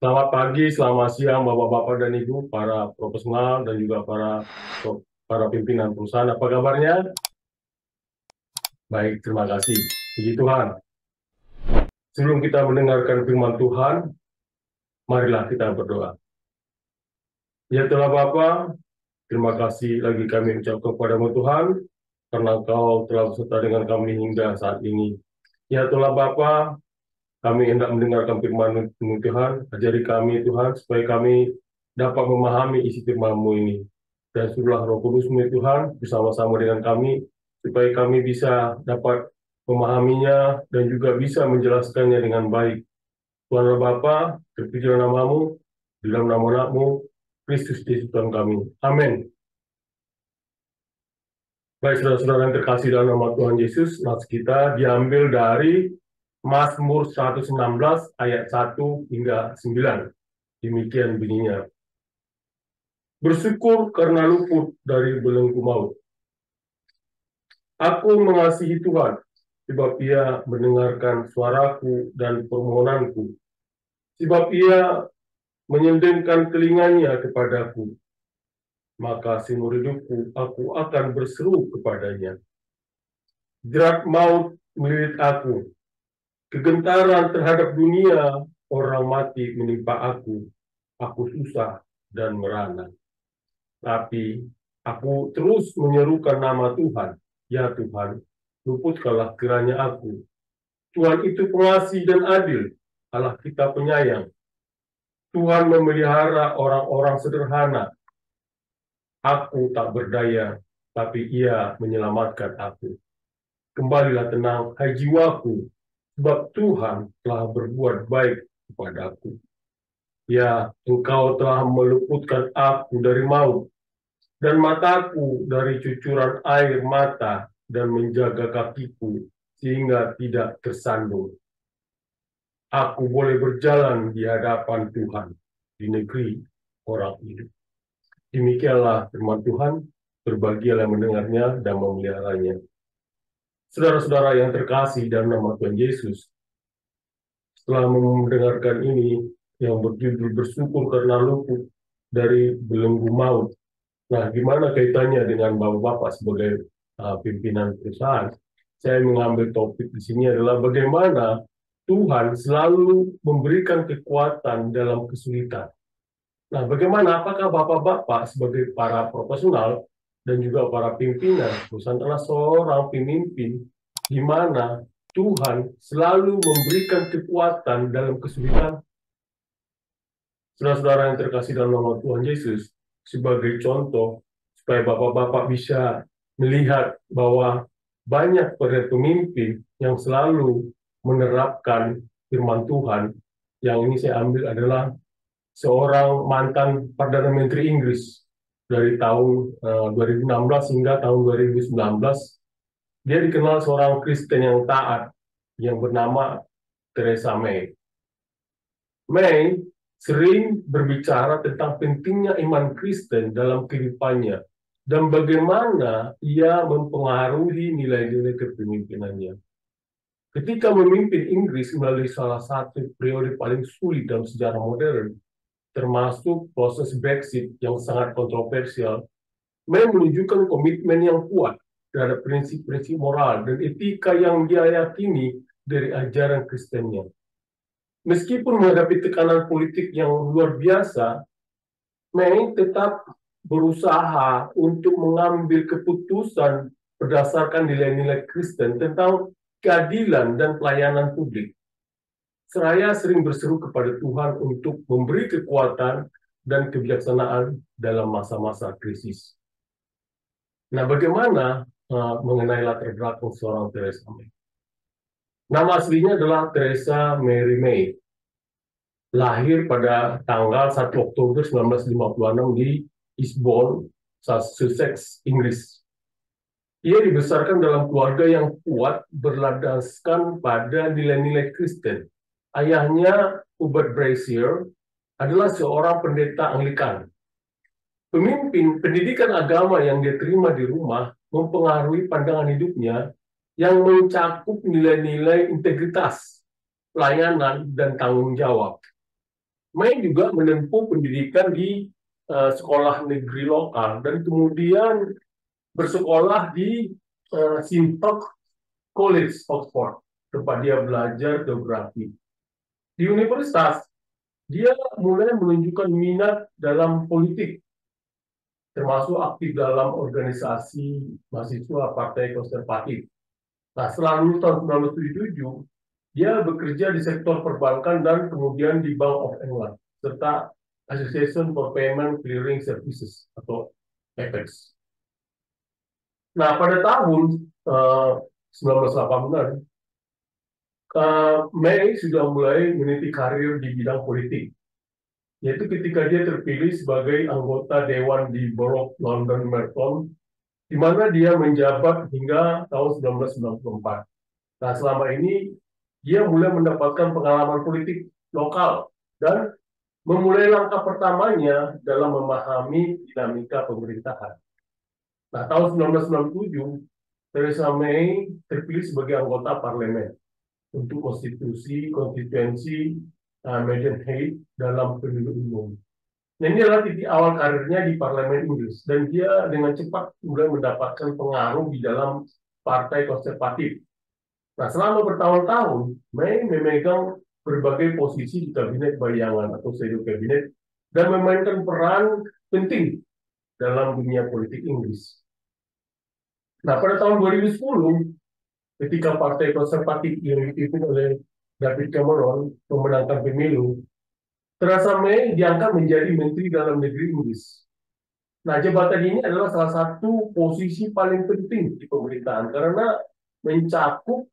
Selamat pagi, selamat siang, Bapak-Bapak dan Ibu, para profesional dan juga para pimpinan perusahaan. Apa kabarnya? Baik, terima kasih. Puji Tuhan. Sebelum kita mendengarkan firman Tuhan, marilah kita berdoa. Ya telah Bapa, terima kasih lagi kami ucapkan kepadamu Tuhan, karena Engkau telah beserta dengan kami hingga saat ini. Ya telah Bapa, kami hendak mendengarkan firman Tuhan, ajari kami Tuhan, supaya kami dapat memahami isi firman-Mu ini. Dan suruhlah Roh Kudus-Mu Tuhan, bersama-sama dengan kami, supaya kami bisa dapat memahaminya dan juga bisa menjelaskannya dengan baik. Tuhan Allah Bapa, terpujilah nama-Mu, di dalam nama anak-Mu, Kristus Yesus Tuhan kami. Amin. Baik, saudara-saudara yang terkasih dalam nama Tuhan Yesus, nats kita diambil dari Mazmur 116 ayat 1 hingga 9. Demikian bunyinya. Bersyukur karena luput dari belenggu maut. Aku mengasihi Tuhan, sebab Ia mendengarkan suaraku dan permohonanku. Sebab Ia menyendengkan telinganya kepadaku. Maka seumur hidupku aku akan berseru kepadanya. Jerat maut melilit aku. Kegentaran terhadap dunia, orang mati menimpa aku. Aku susah dan merana. Tapi aku terus menyerukan nama Tuhan. Ya Tuhan, luputkanlah kiranya aku. Tuhan itu pengasih dan adil, Allah kita penyayang. Tuhan memelihara orang-orang sederhana. Aku tak berdaya, tapi Ia menyelamatkan aku. Kembalilah tenang, hai jiwaku, sebab Tuhan telah berbuat baik kepadaku. Ya, Engkau telah meluputkan aku dari maut, dan mataku dari cucuran air mata, dan menjaga kakiku sehingga tidak tersandung. Aku boleh berjalan di hadapan Tuhan di negeri orang hidup. Demikianlah firman Tuhan, berbahagialah mendengarnya dan memeliharanya. Saudara-saudara yang terkasih dalam nama Tuhan Yesus, setelah mendengarkan ini yang berjudul bersyukur karena luput dari belenggu maut. Nah, gimana kaitannya dengan Bapak-Bapak sebagai pimpinan perusahaan? Saya mengambil topik di sini adalah bagaimana Tuhan selalu memberikan kekuatan dalam kesulitan. Nah, bagaimana apakah Bapak-Bapak sebagai para profesional dan juga para pimpinan perusahaan adalah seorang pemimpin di mana Tuhan selalu memberikan kekuatan dalam kesulitan? Saudara-saudara yang terkasih dalam nama Tuhan Yesus, sebagai contoh, supaya Bapak-Bapak bisa melihat bahwa banyak para pemimpin yang selalu menerapkan firman Tuhan. Yang ini saya ambil adalah seorang mantan Perdana Menteri Inggris dari tahun 2016 hingga tahun 2019. Dia dikenal seorang Kristen yang taat yang bernama Theresa May. May sering berbicara tentang pentingnya iman Kristen dalam kehidupannya dan bagaimana ia mempengaruhi nilai-nilai kepemimpinannya. Ketika memimpin Inggris melalui salah satu periode paling sulit dalam sejarah modern, termasuk proses Brexit yang sangat kontroversial, May menunjukkan komitmen yang kuat terhadap prinsip-prinsip moral dan etika yang dia yakini dari ajaran Kristennya. Meskipun menghadapi tekanan politik yang luar biasa, May tetap berusaha untuk mengambil keputusan berdasarkan nilai-nilai Kristen tentang keadilan dan pelayanan publik. Seraya sering berseru kepada Tuhan untuk memberi kekuatan dan kebijaksanaan dalam masa-masa krisis. Nah, bagaimana mengenai latar belakang seorang Theresa May? Nama aslinya adalah Theresa Mary May. Lahir pada tanggal 1 Oktober 1956 di Eastbourne, Sussex, Inggris. Ia dibesarkan dalam keluarga yang kuat berlandaskan pada nilai-nilai Kristen. Ayahnya, Hubert Brazier, adalah seorang pendeta Anglikan. Pemimpin pendidikan agama yang dia terima di rumah mempengaruhi pandangan hidupnya yang mencakup nilai-nilai integritas, pelayanan, dan tanggung jawab. May juga menempuh pendidikan di sekolah negeri lokal dan kemudian bersekolah di Simcoe College, Oxford, tempat dia belajar geografi. Di universitas, dia mulai menunjukkan minat dalam politik, termasuk aktif dalam organisasi mahasiswa Partai Konservatif. Nah, setelah lulus tahun 1977, dia bekerja di sektor perbankan dan kemudian di Bank of England, serta Association for Payment Clearing Services atau APEX. Nah, pada tahun 1980, May sudah mulai meniti karir di bidang politik, yaitu ketika dia terpilih sebagai anggota Dewan di Borough London Merton, di mana dia menjabat hingga tahun 1994. Nah, selama ini dia mulai mendapatkan pengalaman politik lokal dan memulai langkah pertamanya dalam memahami dinamika pemerintahan. Nah, tahun 1997, Theresa May terpilih sebagai anggota parlemen untuk konstituensi Maidenhead dalam pemilu umum. Nah, ini adalah titik awal karirnya di parlemen Inggris, dan dia dengan cepat mulai mendapatkan pengaruh di dalam partai konservatif. Nah, selama bertahun-tahun, May memegang berbagai posisi di kabinet bayangan atau shadow cabinet dan memainkan peran penting dalam dunia politik Inggris. Nah, pada tahun 2010, ketika Partai Konservatif yang dipimpin oleh David Cameron memenangkan pemilu, Theresa May diangkat menjadi Menteri Dalam Negeri Inggris. Nah, jabatan ini adalah salah satu posisi paling penting di pemerintahan karena mencakup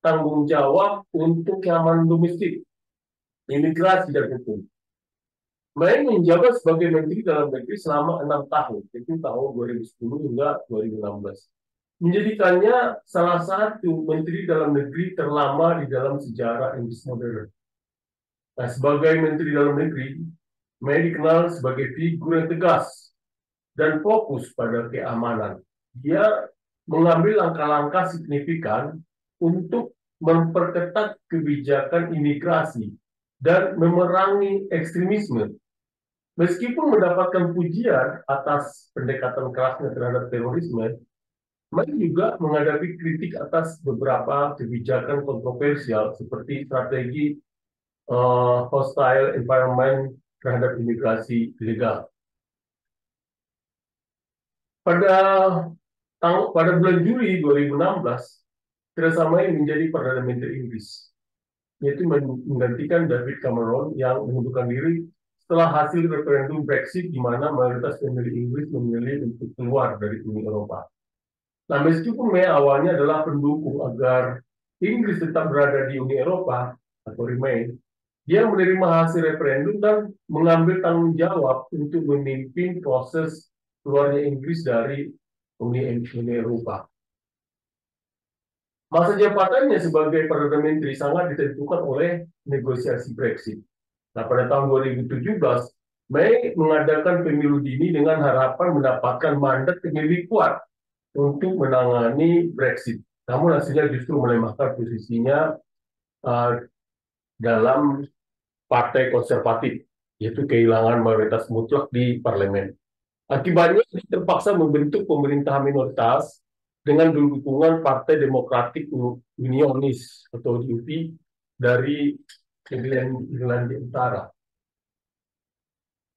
tanggung jawab untuk keamanan domestik, imigrasi, dan hukum. May menjabat sebagai Menteri Dalam Negeri selama 6 tahun, yaitu tahun 2010 hingga 2016. Menjadikannya salah satu Menteri Dalam Negeri terlama di dalam sejarah Inggris modern. Nah, sebagai Menteri Dalam Negeri, May dikenal sebagai figur yang tegas dan fokus pada keamanan. Dia mengambil langkah-langkah signifikan untuk memperketat kebijakan imigrasi dan memerangi ekstremisme. Meskipun mendapatkan pujian atas pendekatan kerasnya terhadap terorisme, May juga menghadapi kritik atas beberapa kebijakan kontroversial seperti strategi hostile environment terhadap imigrasi ilegal. Pada bulan Juli 2016, Theresa May menjadi Perdana Menteri Inggris, yaitu menggantikan David Cameron yang mengundurkan diri setelah hasil referendum Brexit, di mana mayoritas pemilih Inggris memilih untuk keluar dari Uni Eropa. Nah, meskipun May awalnya adalah pendukung agar Inggris tetap berada di Uni Eropa atau Remain, dia menerima hasil referendum dan mengambil tanggung jawab untuk memimpin proses keluarnya Inggris dari Uni Eropa. Masa jabatannya sebagai Perdana Menteri sangat ditentukan oleh negosiasi Brexit. Nah, pada tahun 2017, May mengadakan pemilu dini dengan harapan mendapatkan mandat yang lebih kuat untuk menangani Brexit. Namun hasilnya justru melemahkan posisinya dalam partai konservatif, yaitu kehilangan mayoritas mutlak di parlemen. Akibatnya terpaksa membentuk pemerintahan minoritas dengan dukungan Partai Demokratik Unionis atau DUP dari Irlandia Utara.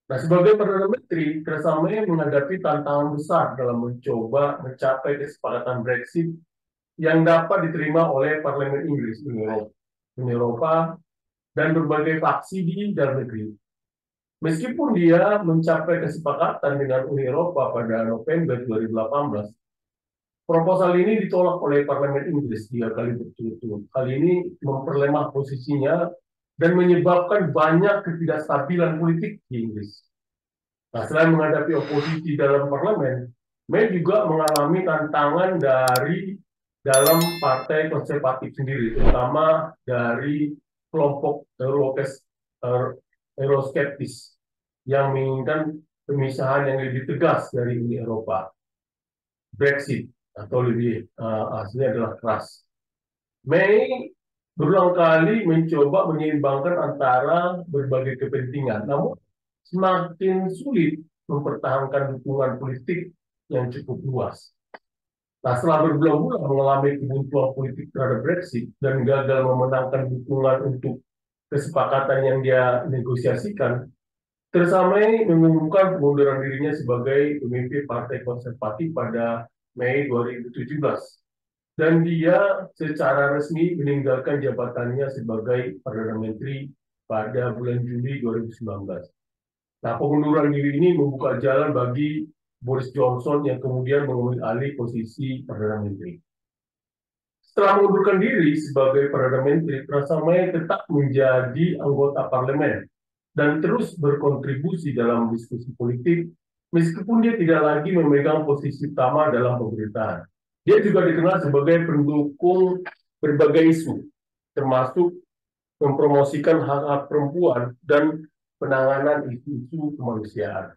Nah, sebagai Perdana Menteri, Theresa May menghadapi tantangan besar dalam mencoba mencapai kesepakatan Brexit yang dapat diterima oleh Parlemen Inggris, Uni Eropa, dan berbagai faksi di dalam negeri. Meskipun dia mencapai kesepakatan dengan Uni Eropa pada November 2018, proposal ini ditolak oleh Parlemen Inggris 3 kali berturut-turut. Hal ini memperlemah posisinya dan menyebabkan banyak ketidakstabilan politik di Inggris. Nah, selain menghadapi oposisi dalam parlemen, May juga mengalami tantangan dari dalam partai konservatif sendiri, terutama dari kelompok euroskeptis yang menginginkan pemisahan yang lebih tegas dari Uni Eropa. Brexit atau lebih aslinya adalah keras. May berulang kali mencoba menyeimbangkan antara berbagai kepentingan, namun semakin sulit mempertahankan dukungan politik yang cukup luas. Nah, setelah berbulan-bulan mengalami kebuntuan politik terhadap Brexit dan gagal memenangkan dukungan untuk kesepakatan yang dia negosiasikan, Theresa May mengumumkan pengunduran dirinya sebagai pemimpin Partai Konservatif pada Mei 2017. Dan dia secara resmi meninggalkan jabatannya sebagai Perdana Menteri pada bulan Juli 2019. Nah, pengunduran diri ini membuka jalan bagi Boris Johnson yang kemudian mengambil alih posisi Perdana Menteri. Setelah mengundurkan diri sebagai Perdana Menteri, Theresa May tetap menjadi anggota parlemen dan terus berkontribusi dalam diskusi politik, meskipun dia tidak lagi memegang posisi utama dalam pemerintahan. Dia juga dikenal sebagai pendukung berbagai isu, termasuk mempromosikan hak-hak perempuan dan penanganan isu-isu kemanusiaan.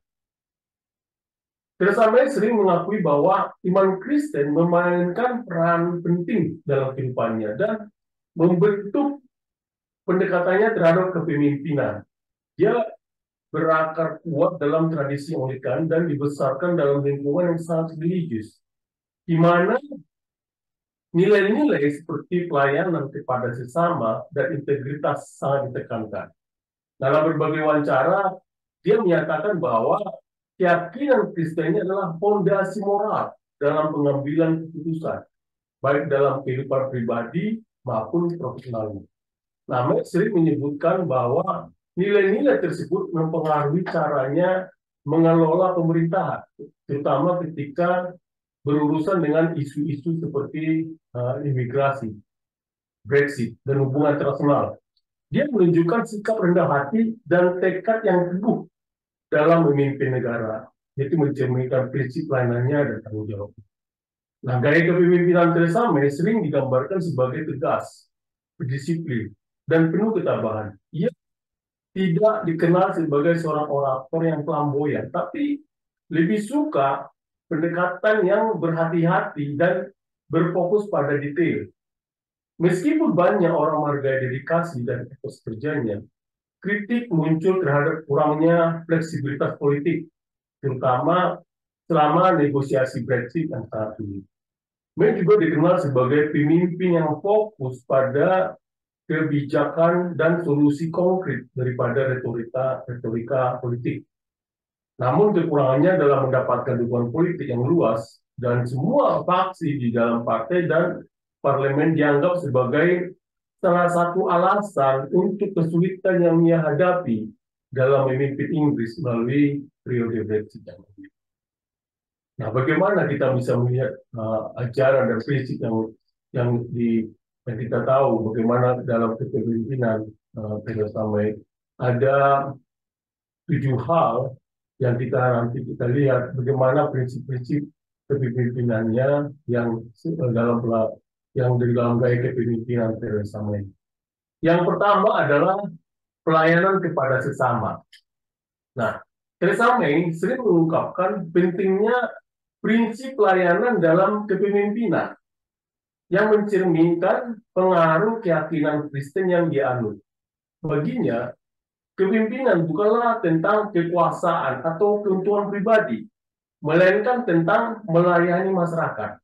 Theresa May sering mengakui bahwa iman Kristen memainkan peran penting dalam kehidupannya dan membentuk pendekatannya terhadap kepemimpinan. Dia berakar kuat dalam tradisi Anglikan dan dibesarkan dalam lingkungan yang sangat religius, di mana nilai-nilai seperti pelayanan kepada sesama dan integritas sangat ditekankan. Dalam berbagai wawancara, dia menyatakan bahwa keyakinan Kristen ini adalah fondasi moral dalam pengambilan keputusan, baik dalam kehidupan pribadi maupun profesional. Nah, sering menyebutkan bahwa nilai-nilai tersebut mempengaruhi caranya mengelola pemerintahan, terutama ketika berurusan dengan isu-isu seperti imigrasi, Brexit, dan hubungan internasional. Dia menunjukkan sikap rendah hati dan tekad yang teguh dalam memimpin negara, yaitu mencerminkan prinsip layanannya dan tanggung jawab. Nah, gaya kepemimpinan Theresa May sering digambarkan sebagai tegas, berdisiplin, dan penuh ketabahan. Ia tidak dikenal sebagai seorang orator yang flamboyan, tapi lebih suka pendekatan yang berhati-hati dan berfokus pada detail. Meskipun banyak orang menghargai dedikasi dan etos kerjanya, kritik muncul terhadap kurangnya fleksibilitas politik, terutama selama negosiasi Brexit yang saat ini. May juga dikenal sebagai pemimpin yang fokus pada kebijakan dan solusi konkret daripada retorika politik. Namun kekurangannya dalam mendapatkan dukungan politik yang luas dan semua faksi di dalam partai dan parlemen dianggap sebagai salah satu alasan untuk kesulitan yang ia hadapi dalam memimpin Inggris melalui periode Brexit. Nah, bagaimana kita bisa melihat ajaran dan prinsip yang kita tahu bagaimana dalam kepemimpinan Theresa May ada 7 hal yang nanti kita lihat bagaimana prinsip-prinsip kepemimpinannya yang dalam gaya kepemimpinan Theresa May. Yang pertama adalah pelayanan kepada sesama. Nah, Theresa May sering mengungkapkan pentingnya prinsip pelayanan dalam kepemimpinan yang mencerminkan pengaruh keyakinan Kristen yang dianut. Baginya, kepemimpinan bukanlah tentang kekuasaan atau keuntungan pribadi, melainkan tentang melayani masyarakat,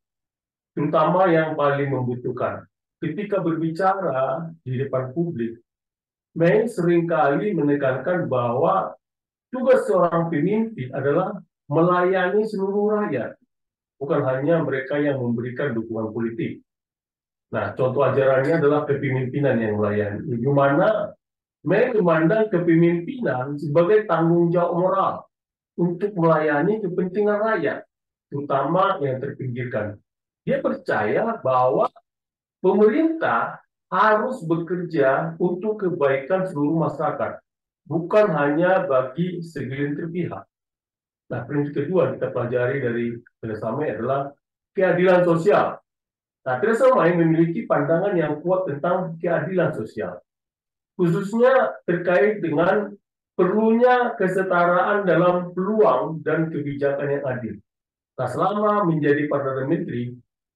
terutama yang paling membutuhkan. Ketika berbicara di depan publik, May seringkali menekankan bahwa tugas seorang pemimpin adalah melayani seluruh rakyat, bukan hanya mereka yang memberikan dukungan politik. Nah, contoh ajarannya adalah kepemimpinan yang melayani, di mana May memandang kepemimpinan sebagai tanggung jawab moral untuk melayani kepentingan rakyat, terutama yang terpinggirkan. Dia percaya bahwa pemerintah harus bekerja untuk kebaikan seluruh masyarakat, bukan hanya bagi segelintir pihak. Nah, prinsip kedua kita pelajari dari Theresa May adalah keadilan sosial. Nah, Theresa May memiliki pandangan yang kuat tentang keadilan sosial, khususnya terkait dengan perlunya kesetaraan dalam peluang dan kebijakan yang adil. Nah, selama menjadi Perdana Menteri,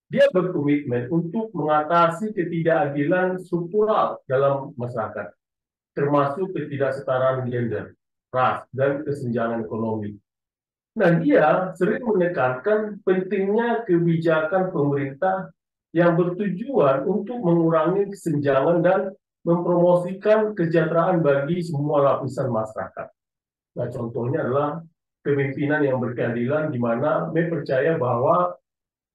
Dia berkomitmen untuk mengatasi ketidakadilan struktural dalam masyarakat, termasuk ketidaksetaraan gender, ras, dan kesenjangan ekonomi. Nah, dia sering menekankan pentingnya kebijakan pemerintah yang bertujuan untuk mengurangi kesenjangan dan mempromosikan kesejahteraan bagi semua lapisan masyarakat. Nah, contohnya adalah kepemimpinan yang berkeadilan, di mana Mei percaya bahwa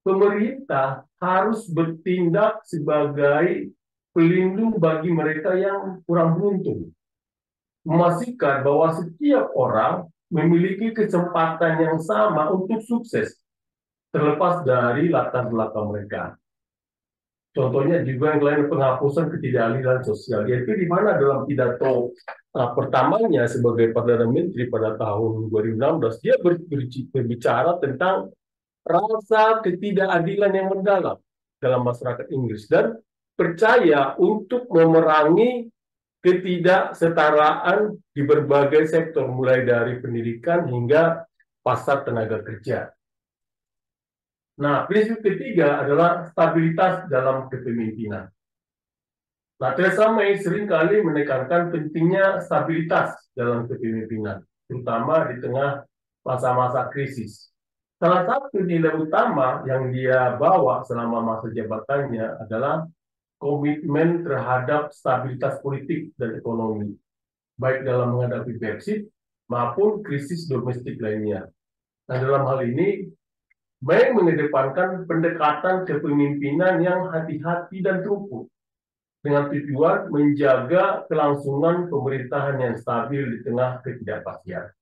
pemerintah harus bertindak sebagai pelindung bagi mereka yang kurang beruntung, memastikan bahwa setiap orang memiliki kesempatan yang sama untuk sukses, terlepas dari latar belakang mereka. Contohnya juga yang lain, penghapusan ketidakadilan sosial, yaitu di mana dalam pidato pertamanya sebagai Perdana Menteri pada tahun 2016, dia berbicara tentang rasa ketidakadilan yang mendalam dalam masyarakat Inggris dan percaya untuk memerangi ketidaksetaraan di berbagai sektor, mulai dari pendidikan hingga pasar tenaga kerja. Nah, prinsip ketiga adalah stabilitas dalam kepemimpinan. Nah, Theresa May seringkali menekankan pentingnya stabilitas dalam kepemimpinan, terutama di tengah masa-masa krisis. Salah satu nilai utama yang dia bawa selama masa jabatannya adalah komitmen terhadap stabilitas politik dan ekonomi, baik dalam menghadapi Brexit maupun krisis domestik lainnya. Nah, dalam hal ini, May mengedepankan pendekatan kepemimpinan yang hati-hati dan terukur, dengan tujuan menjaga kelangsungan pemerintahan yang stabil di tengah ketidakpastian.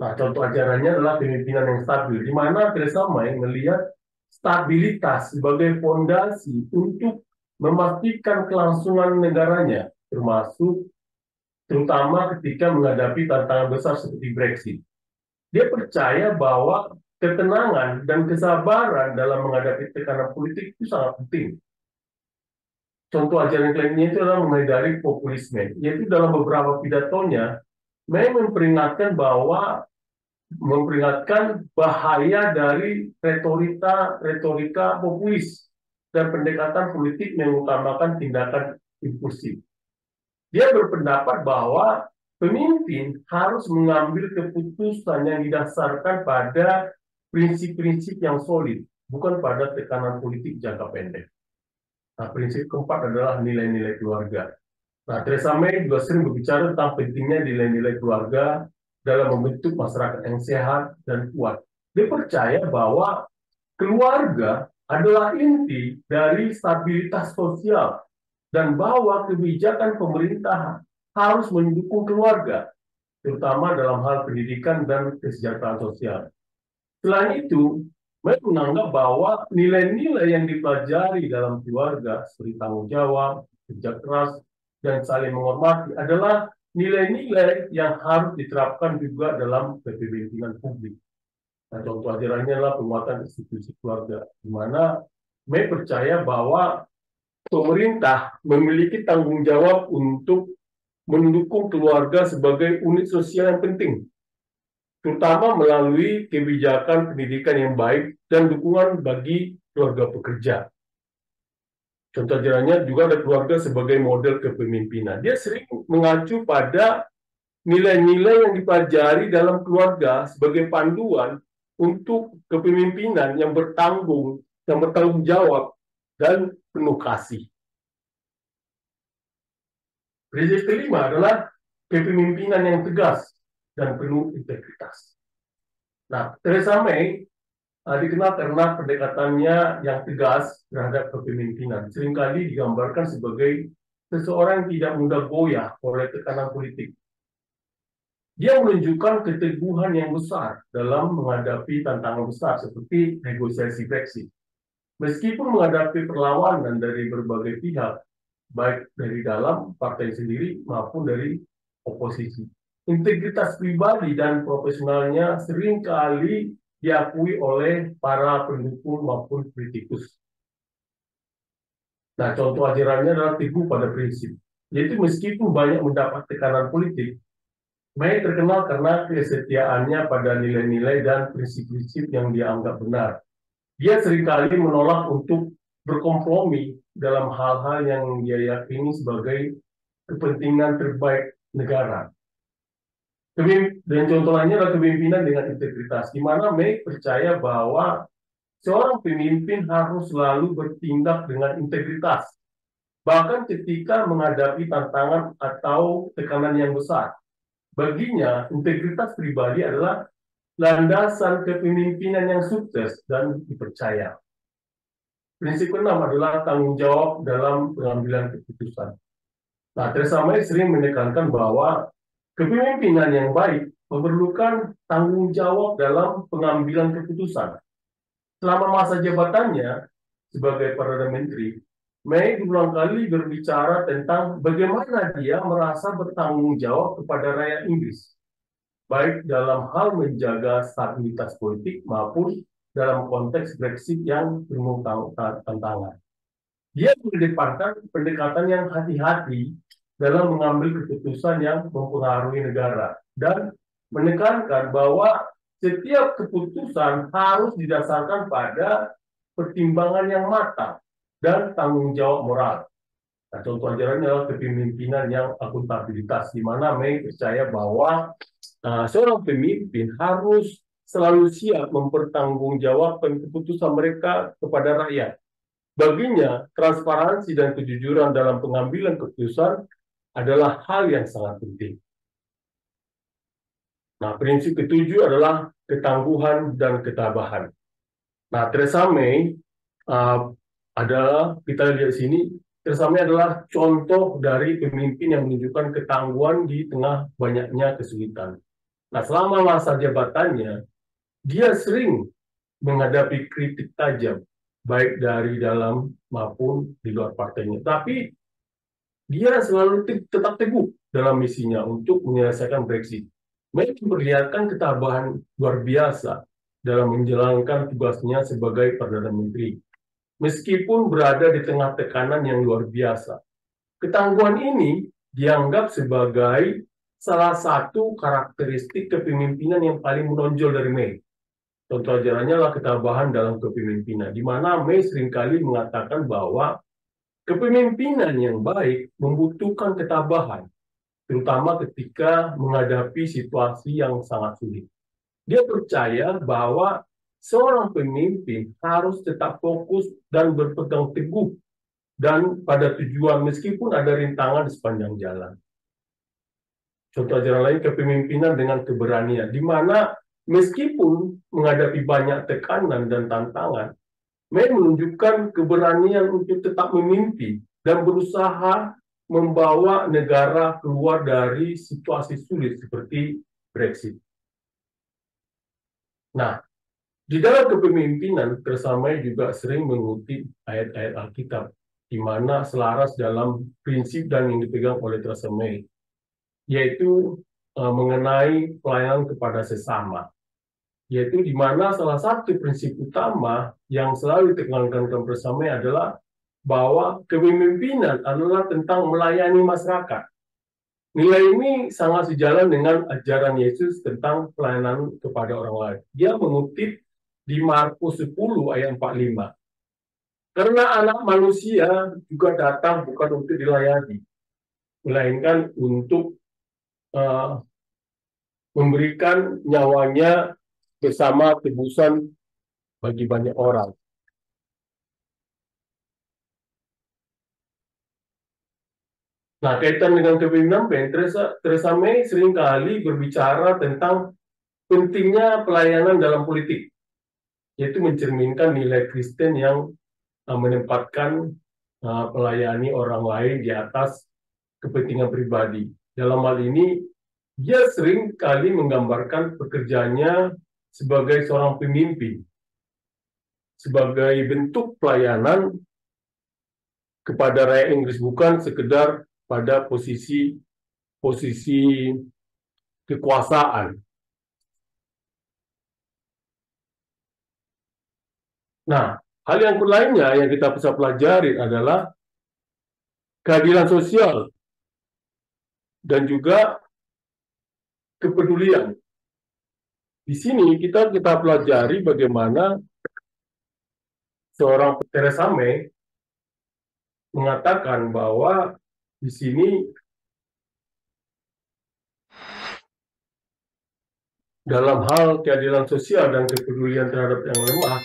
Nah, contoh ajarannya adalah kepemimpinan yang stabil, di mana Theresa May melihat stabilitas sebagai fondasi untuk memastikan kelangsungan negaranya, terutama ketika menghadapi tantangan besar seperti Brexit. Dia percaya bahwa ketenangan dan kesabaran dalam menghadapi tekanan politik itu sangat penting. Contoh ajaran lainnya itu adalah menghindari populisme, yaitu dalam beberapa pidatonya, May memperingatkan bahaya dari retorika populis dan pendekatan politik yang mengutamakan tindakan impulsif. Dia berpendapat bahwa pemimpin harus mengambil keputusan yang didasarkan pada prinsip-prinsip yang solid, bukan pada tekanan politik jangka pendek. Nah, prinsip keempat adalah nilai-nilai keluarga. Nah, Theresa May juga sering berbicara tentang pentingnya nilai-nilai keluarga dalam membentuk masyarakat yang sehat dan kuat. Dia percaya bahwa keluarga adalah inti dari stabilitas sosial dan bahwa kebijakan pemerintah harus mendukung keluarga, terutama dalam hal pendidikan dan kesejahteraan sosial. Selain itu, May menganggap bahwa nilai-nilai yang dipelajari dalam keluarga seperti tanggung jawab, kerja keras, dan saling menghormati adalah nilai-nilai yang harus diterapkan juga dalam kepemimpinan publik. Nah, contoh ajarannya adalah penguatan institusi keluarga, di mana May percaya bahwa pemerintah memiliki tanggung jawab untuk mendukung keluarga sebagai unit sosial yang penting, terutama melalui kebijakan pendidikan yang baik dan dukungan bagi keluarga pekerja. Contoh ajarannya juga ada keluarga sebagai model kepemimpinan. Dia sering mengacu pada nilai-nilai yang dipelajari dalam keluarga sebagai panduan untuk kepemimpinan yang bertanggung jawab, dan penuh kasih. Prinsip kelima adalah kepemimpinan yang tegas dan penuh integritas. Nah, Theresa May dikenal karena pendekatannya yang tegas terhadap kepemimpinan. Seringkali digambarkan sebagai seseorang yang tidak mudah goyah oleh tekanan politik. Dia menunjukkan keteguhan yang besar dalam menghadapi tantangan besar seperti negosiasi Brexit. Meskipun menghadapi perlawanan dari berbagai pihak, baik dari dalam partai sendiri maupun dari oposisi, integritas pribadi dan profesionalnya seringkali diakui oleh para pendukung maupun kritikus. Nah, contoh ajarannya adalah teguh pada prinsip, yaitu meskipun banyak mendapat tekanan politik, May terkenal karena kesetiaannya pada nilai-nilai dan prinsip-prinsip yang dianggap benar. Dia seringkali menolak untuk berkompromi dalam hal-hal yang dia yakini sebagai kepentingan terbaik negara. Dan contoh lainnya adalah kepemimpinan dengan integritas, di mana May percaya bahwa seorang pemimpin harus selalu bertindak dengan integritas, bahkan ketika menghadapi tantangan atau tekanan yang besar. Baginya, integritas pribadi adalah landasan kepemimpinan yang sukses dan dipercaya. Prinsip keenam adalah tanggung jawab dalam pengambilan keputusan. Nah, Theresa May sering menekankan bahwa kepemimpinan yang baik memerlukan tanggung jawab dalam pengambilan keputusan. Selama masa jabatannya sebagai Perdana Menteri, May berulang kali berbicara tentang bagaimana dia merasa bertanggung jawab kepada rakyat Inggris, baik dalam hal menjaga stabilitas politik maupun dalam konteks Brexit yang penuh tantangan. Dia mengedepankan pendekatan yang hati-hati dalam mengambil keputusan yang mempengaruhi negara dan menekankan bahwa setiap keputusan harus didasarkan pada pertimbangan yang matang dan tanggung jawab moral. Nah, contoh ajarannya adalah kepemimpinan yang akuntabilitas, di mana May percaya bahwa seorang pemimpin harus selalu siap mempertanggungjawabkan keputusan mereka kepada rakyat. Baginya, transparansi dan kejujuran dalam pengambilan keputusan adalah hal yang sangat penting. Nah, prinsip ketujuh adalah ketangguhan dan ketabahan. Nah, Theresa May adalah, kita lihat sini, Theresa May adalah contoh dari pemimpin yang menunjukkan ketangguhan di tengah banyaknya kesulitan. Nah, selama masa jabatannya, dia sering menghadapi kritik tajam, baik dari dalam maupun di luar partainya. Tapi dia selalu tetap teguh dalam misinya untuk menyelesaikan Brexit. Mereka memperlihatkan ketabahan luar biasa dalam menjalankan tugasnya sebagai Perdana Menteri, meskipun berada di tengah tekanan yang luar biasa. Ketangguhan ini dianggap sebagai salah satu karakteristik kepemimpinan yang paling menonjol dari May. Contoh ajarannya adalah ketabahan dalam kepemimpinan, di mana May seringkali mengatakan bahwa kepemimpinan yang baik membutuhkan ketabahan, terutama ketika menghadapi situasi yang sangat sulit. Dia percaya bahwa seorang pemimpin harus tetap fokus dan berpegang teguh dan pada tujuan meskipun ada rintangan di sepanjang jalan. Contoh ajaran lain, kepemimpinan dengan keberanian, di mana meskipun menghadapi banyak tekanan dan tantangan, May menunjukkan keberanian untuk tetap memimpin dan berusaha membawa negara keluar dari situasi sulit seperti Brexit. Nah, di dalam kepemimpinan, Theresa May juga sering mengutip ayat-ayat Alkitab, di mana selaras dalam prinsip dan yang dipegang oleh Theresa May, yaitu mengenai pelayanan kepada sesama. Yaitu di mana salah satu prinsip utama yang selalu ditekankan Theresa May adalah bahwa kepemimpinan adalah tentang melayani masyarakat. Nilai ini sangat sejalan dengan ajaran Yesus tentang pelayanan kepada orang lain. Dia mengutip di Markus 10 ayat 45. Karena anak manusia juga datang bukan untuk dilayani, melainkan untuk memberikan nyawanya bersama tebusan bagi banyak orang. Nah, kaitan dengan kepemimpinan, Theresa May seringkali berbicara tentang pentingnya pelayanan dalam politik, yaitu mencerminkan nilai Kristen yang menempatkan melayani orang lain di atas kepentingan pribadi. Dalam hal ini, dia sering kali menggambarkan pekerjaannya sebagai seorang pemimpin, sebagai bentuk pelayanan kepada rakyat Inggris, bukan sekedar pada posisi kekuasaan. Nah, hal yang lainnya yang kita bisa pelajari adalah keadilan sosial dan juga kepedulian. Di sini kita pelajari bagaimana seorang Theresa May mengatakan bahwa di sini dalam hal keadilan sosial dan kepedulian terhadap yang lemah,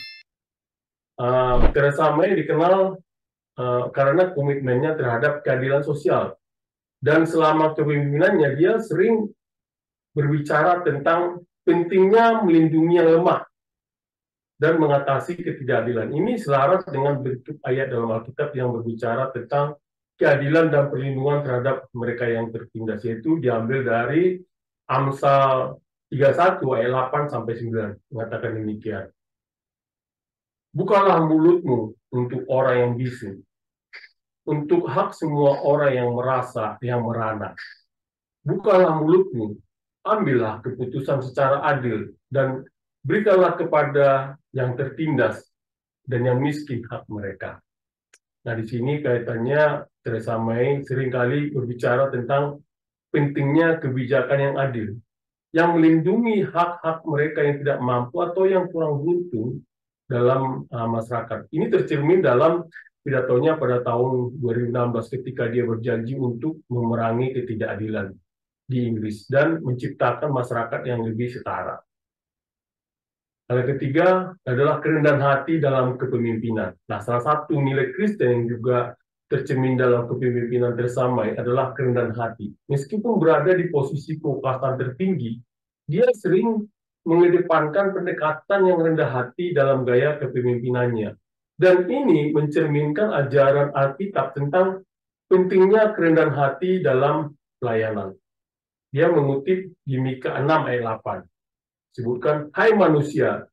Theresa May dikenal karena komitmennya terhadap keadilan sosial. Dan selama kepemimpinannya, dia sering berbicara tentang pentingnya melindungi yang lemah dan mengatasi ketidakadilan. Ini selaras dengan bentuk ayat dalam Alkitab yang berbicara tentang keadilan dan perlindungan terhadap mereka yang tertindas, yaitu diambil dari Amsal 31 ayat 8 sampai 9, mengatakan demikian. Bukalah mulutmu untuk orang yang bisu, untuk hak semua orang yang merasa, yang merana. Bukalah mulutmu, ambillah keputusan secara adil, dan berikanlah kepada yang tertindas dan yang miskin hak mereka. Nah, di sini kaitannya Theresa May seringkali berbicara tentang pentingnya kebijakan yang adil, yang melindungi hak-hak mereka yang tidak mampu atau yang kurang beruntung dalam masyarakat. Ini tercermin dalam pidatonya pada tahun 2016 ketika dia berjanji untuk memerangi ketidakadilan di Inggris dan menciptakan masyarakat yang lebih setara. Hal ketiga adalah kerendahan hati dalam kepemimpinan. Nah, salah satu nilai Kristen yang juga tercermin dalam kepemimpinan Theresa May adalah kerendahan hati. Meskipun berada di posisi kekuasaan tertinggi, dia sering mengedepankan pendekatan yang rendah hati dalam gaya kepemimpinannya. Dan ini mencerminkan ajaran Alkitab tentang pentingnya kerendahan hati dalam pelayanan. Dia mengutip di Mika 6 ayat 8. Sebutkan, hai manusia,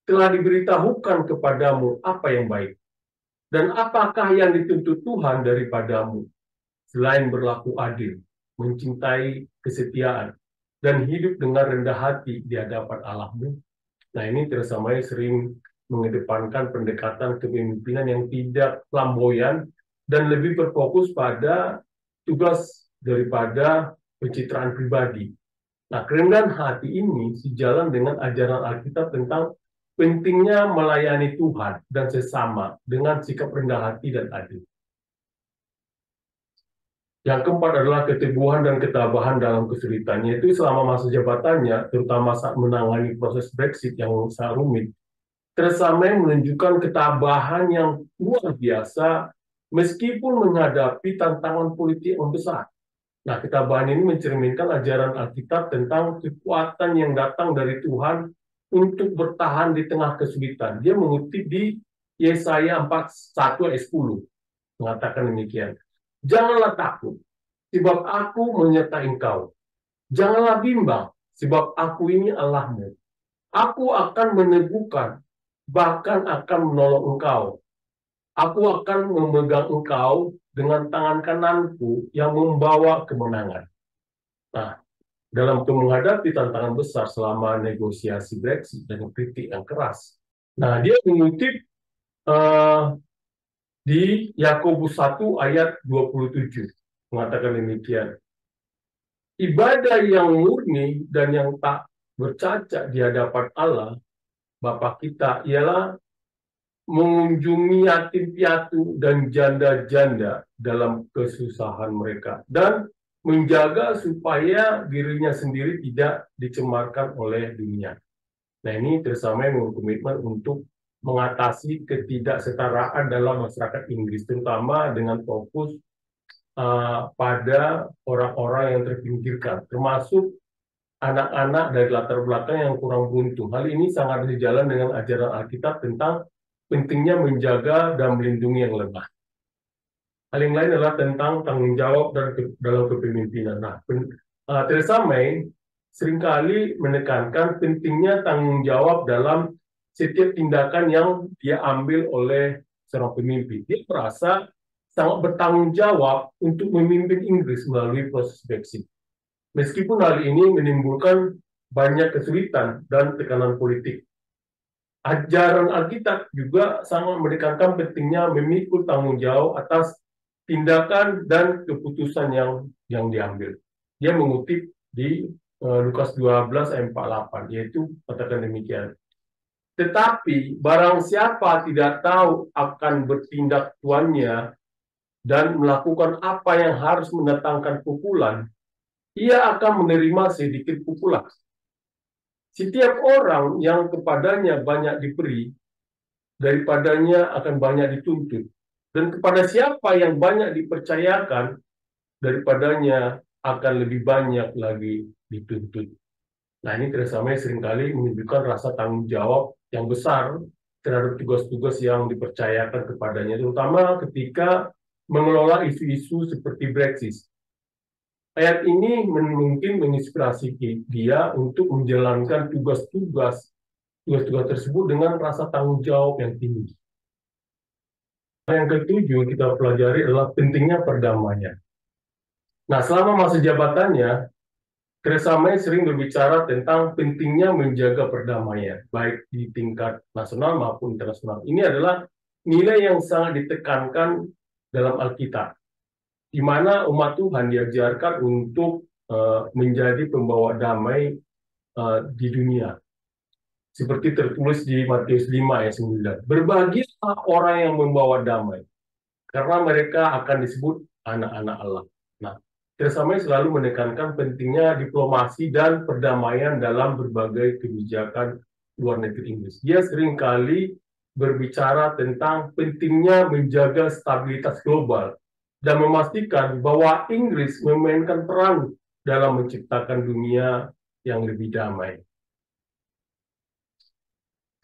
telah diberitahukan kepadamu apa yang baik. Dan apakah yang dituntut Tuhan daripadamu? Selain berlaku adil, mencintai kesetiaan, dan hidup dengan rendah hati di hadapan Allahmu. Nah, ini Theresa May sering mengedepankan pendekatan kepemimpinan yang tidak flamboyan dan lebih berfokus pada tugas daripada pencitraan pribadi. Nah, kerendahan hati ini sejalan dengan ajaran Alkitab tentang pentingnya melayani Tuhan dan sesama dengan sikap rendah hati dan adil. Yang keempat adalah keteguhan dan ketabahan dalam kesulitan, yaitu selama masa jabatannya, terutama saat menangani proses Brexit yang sangat rumit, Theresa May menunjukkan ketabahan yang luar biasa meskipun menghadapi tantangan politik yang besar. Nah, ketabahan ini mencerminkan ajaran Alkitab tentang kekuatan yang datang dari Tuhan untuk bertahan di tengah kesulitan. Dia mengutip di Yesaya 41 ayat 10, mengatakan demikian. Janganlah takut, sebab aku menyertai engkau. Janganlah bimbang, sebab aku ini Allahmu. Aku akan meneguhkan, bahkan akan menolong engkau. Aku akan memegang engkau dengan tangan kananku yang membawa kemenangan. Nah, dalam menghadapi tantangan besar selama negosiasi Brexit dan kritik yang keras. Nah, dia mengutip di Yakobus 1 ayat 27, mengatakan demikian. Ibadah yang murni dan yang tak bercacat di hadapan Allah, Bapa kita, ialah mengunjungi yatim piatu dan janda-janda dalam kesusahan mereka dan menjaga supaya dirinya sendiri tidak dicemarkan oleh dunia. Nah, ini Theresa May berkomitmen untuk mengatasi ketidaksetaraan dalam masyarakat Inggris, terutama dengan fokus pada orang-orang yang terpinggirkan, termasuk anak-anak dari latar belakang yang kurang beruntung. Hal ini sangat sejalan dengan ajaran Alkitab tentang pentingnya menjaga dan melindungi yang lemah. Hal yang lain adalah tentang tanggung jawab dalam kepemimpinan. Nah, Theresa May seringkali menekankan pentingnya tanggung jawab dalam setiap tindakan yang dia ambil oleh seorang pemimpin. Dia merasa sangat bertanggung jawab untuk memimpin Inggris melalui proses Brexit. Meskipun hal ini menimbulkan banyak kesulitan dan tekanan politik. Ajaran Alkitab juga sangat menekankan pentingnya memikul tanggung jawab atas tindakan dan keputusan yang diambil. Dia mengutip di Lukas 12 ayat 48, yaitu katakan demikian. Tetapi barang siapa tidak tahu akan bertindak tuannya dan melakukan apa yang harus mendatangkan pukulan, ia akan menerima sedikit pukulan. Setiap orang yang kepadanya banyak diberi, daripadanya akan banyak dituntut. Dan kepada siapa yang banyak dipercayakan, daripadanya akan lebih banyak lagi dituntut. Nah, ini Theresa May seringkali menunjukkan rasa tanggung jawab yang besar terhadap tugas-tugas yang dipercayakan kepadanya, terutama ketika mengelola isu-isu seperti Brexit. Ayat ini mungkin menginspirasi dia untuk menjalankan tugas-tugas tersebut dengan rasa tanggung jawab yang tinggi. Yang ketujuh kita pelajari adalah pentingnya perdamaian. Nah, selama masa jabatannya, Theresa May sering berbicara tentang pentingnya menjaga perdamaian, baik di tingkat nasional maupun internasional. Ini adalah nilai yang sangat ditekankan dalam Alkitab, di mana umat Tuhan diajarkan untuk menjadi pembawa damai di dunia. Seperti tertulis di Matius 5 ayat 9. Berbahagialah orang yang membawa damai, karena mereka akan disebut anak-anak Allah. Nah, Theresa May selalu menekankan pentingnya diplomasi dan perdamaian dalam berbagai kebijakan luar negeri Inggris. Dia seringkali berbicara tentang pentingnya menjaga stabilitas global dan memastikan bahwa Inggris memainkan peran dalam menciptakan dunia yang lebih damai.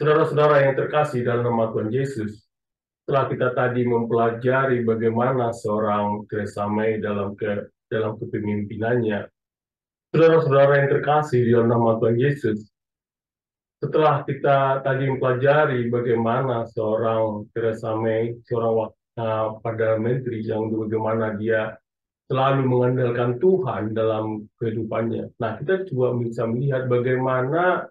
Saudara-saudara yang terkasih dalam nama Tuhan Yesus, setelah kita tadi mempelajari bagaimana seorang Theresa May dalam kepemimpinannya, saudara-saudara yang terkasih di dalam nama Tuhan Yesus, setelah kita tadi mempelajari bagaimana seorang Theresa May, seorang Perdana Menteri yang bagaimana dia selalu mengandalkan Tuhan dalam kehidupannya. Nah, kita juga bisa melihat bagaimana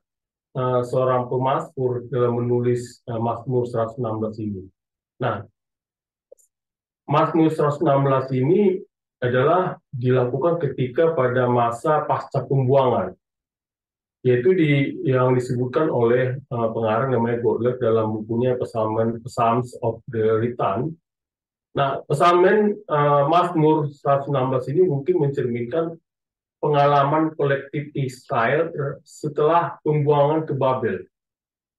seorang pemazmur dalam menulis Mazmur 116 ini. Nah, Mazmur 116 ini adalah dilakukan ketika pada masa pasca pembuangan, yaitu yang disebutkan oleh pengarang namanya Godler dalam bukunya Psalms of the Return. Nah, pesamen Mazmur 116 ini mungkin mencerminkan pengalaman kolektif Israel setelah pembuangan ke Babel.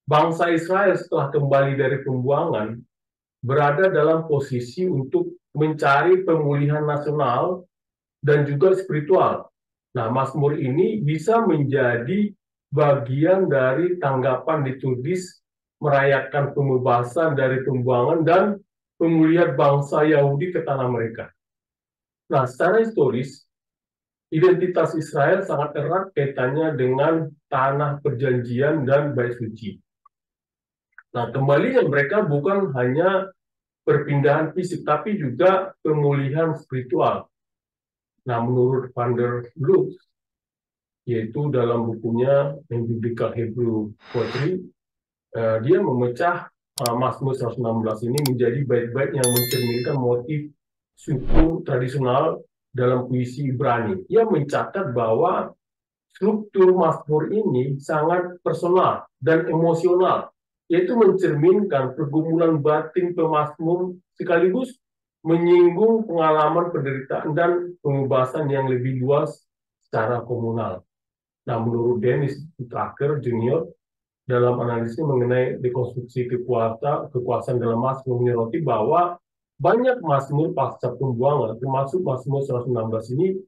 Bangsa Israel setelah kembali dari pembuangan berada dalam posisi untuk mencari pemulihan nasional dan juga spiritual. Nah, Mazmur ini bisa menjadi bagian dari tanggapan liturgis merayakan pembebasan dari pembuangan dan pemulihan bangsa Yahudi ke tanah mereka. Nah, secara historis, identitas Israel sangat erat kaitannya dengan tanah perjanjian dan bait suci. Nah, kembalinya mereka bukan hanya perpindahan fisik, tapi juga pemulihan spiritual. Nah, menurut Van der Loos, yaitu dalam bukunya Biblical Hebrew Poetry, dia memecah Mazmur 116 ini menjadi bait-bait yang mencerminkan motif suku tradisional dalam puisi Ibrani. Ia mencatat bahwa struktur Mazmur ini sangat personal dan emosional, yaitu mencerminkan pergumulan batin pemazmur sekaligus menyinggung pengalaman penderitaan dan pembebasan yang lebih luas secara komunal. Nah, menurut Dennis Tucker Jr., dalam analisisnya mengenai dekonstruksi kekuasaan dalam Mazmur menyoroti bahwa banyak Mazmur pasca pembuangan, termasuk Mazmur 116 ini,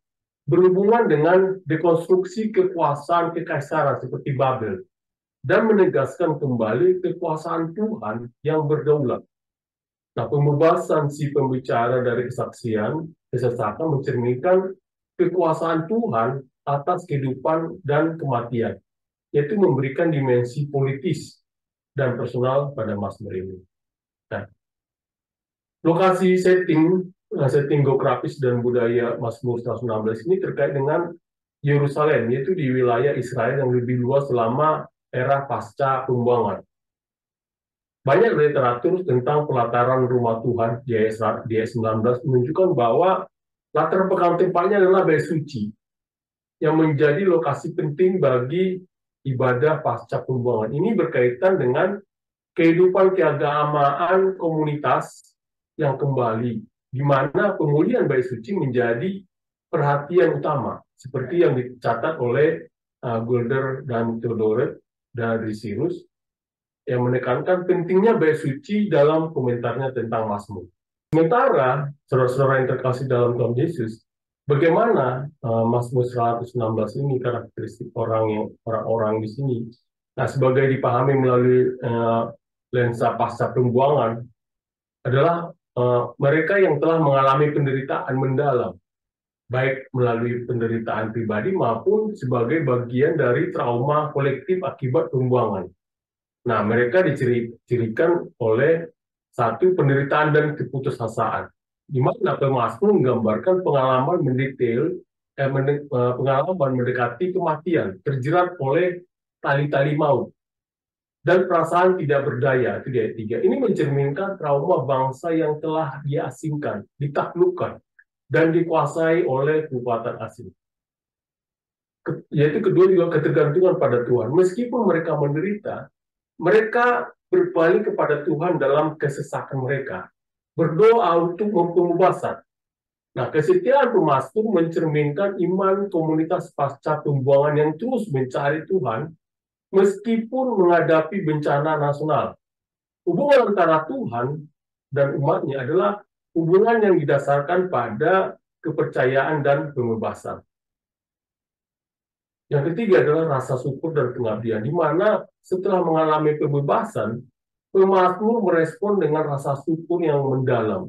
berhubungan dengan dekonstruksi kekuasaan kekaisaran seperti Babel dan menegaskan kembali kekuasaan Tuhan yang berdaulat. Nah, pembebasan si pembicara dari kesaksian kesesakan mencerminkan kekuasaan Tuhan atas kehidupan dan kematian, yaitu memberikan dimensi politis dan personal pada Mazmur ini. Nah, lokasi setting geografis dan budaya Mazmur 116 ini terkait dengan Yerusalem, yaitu di wilayah Israel yang lebih luas selama era pasca pembuangan. Banyak literatur tentang pelataran rumah Tuhan di ayat 19 menunjukkan bahwa latar belakang tempatnya adalah bait suci, yang menjadi lokasi penting bagi ibadah pasca pembuangan. Ini berkaitan dengan kehidupan keagamaan komunitas yang kembali, di mana pemulihan bait suci menjadi perhatian utama, seperti yang dicatat oleh Gulder dan Theodoret dari Sirus, yang menekankan pentingnya bait suci dalam komentarnya tentang Mazmur. Sementara, saudara-saudara yang terkasih dalam Tuhan Yesus, bagaimana Mazmur 116 ini karakteristik orang-orang di sini? Nah, sebagai dipahami melalui lensa pasca pembuangan adalah mereka yang telah mengalami penderitaan mendalam, baik melalui penderitaan pribadi maupun sebagai bagian dari trauma kolektif akibat pembuangan. Nah, mereka dicirikan oleh satu penderitaan dan keputusasaan, di mana pemazmur menggambarkan pengalaman mendetail, pengalaman mendekati kematian, terjerat oleh tali-tali maut, dan perasaan tidak berdaya, itu di ayat 3. Ini mencerminkan trauma bangsa yang telah diasingkan, ditaklukkan, dan dikuasai oleh kekuatan asing. Yaitu kedua juga ketergantungan pada Tuhan. Meskipun mereka menderita, mereka berbalik kepada Tuhan dalam kesesakan mereka, berdoa untuk pembebasan. Nah, kesetiaan pemazmur mencerminkan iman komunitas pasca pembuangan yang terus mencari Tuhan, meskipun menghadapi bencana nasional. Hubungan antara Tuhan dan umatnya adalah hubungan yang didasarkan pada kepercayaan dan pembebasan. Yang ketiga adalah rasa syukur dan pengabdian, di mana setelah mengalami pembebasan, pemazmur merespon dengan rasa syukur yang mendalam.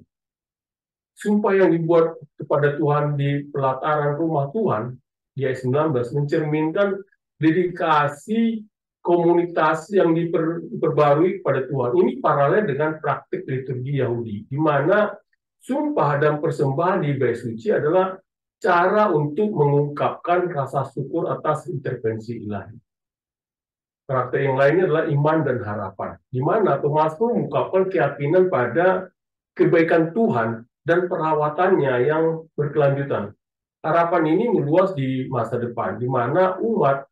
Sumpah yang dibuat kepada Tuhan di pelataran rumah Tuhan, di ayat 19, mencerminkan dedikasi komunitas yang diperbarui kepada Tuhan. Ini paralel dengan praktik liturgi Yahudi, di mana sumpah dan persembahan di bait suci adalah cara untuk mengungkapkan rasa syukur atas intervensi ilahi. Karakter yang lainnya adalah iman dan harapan, di mana pemazmur mengungkapkan keyakinan pada kebaikan Tuhan dan perawatannya yang berkelanjutan. Harapan ini meluas di masa depan, di mana umat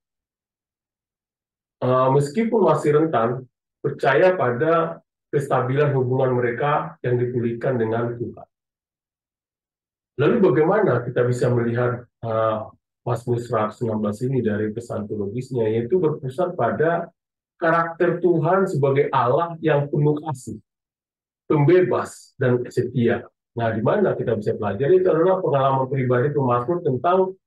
meskipun masih rentan, percaya pada kestabilan hubungan mereka yang dipulihkan dengan Tuhan. Lalu bagaimana kita bisa melihat Mazmur 116 ini dari pesan teologisnya, yaitu berpusat pada karakter Tuhan sebagai Allah yang penuh kasih, pembebas, dan setia. Nah, di mana kita bisa pelajari itu adalah pengalaman pribadi pemazmur tentang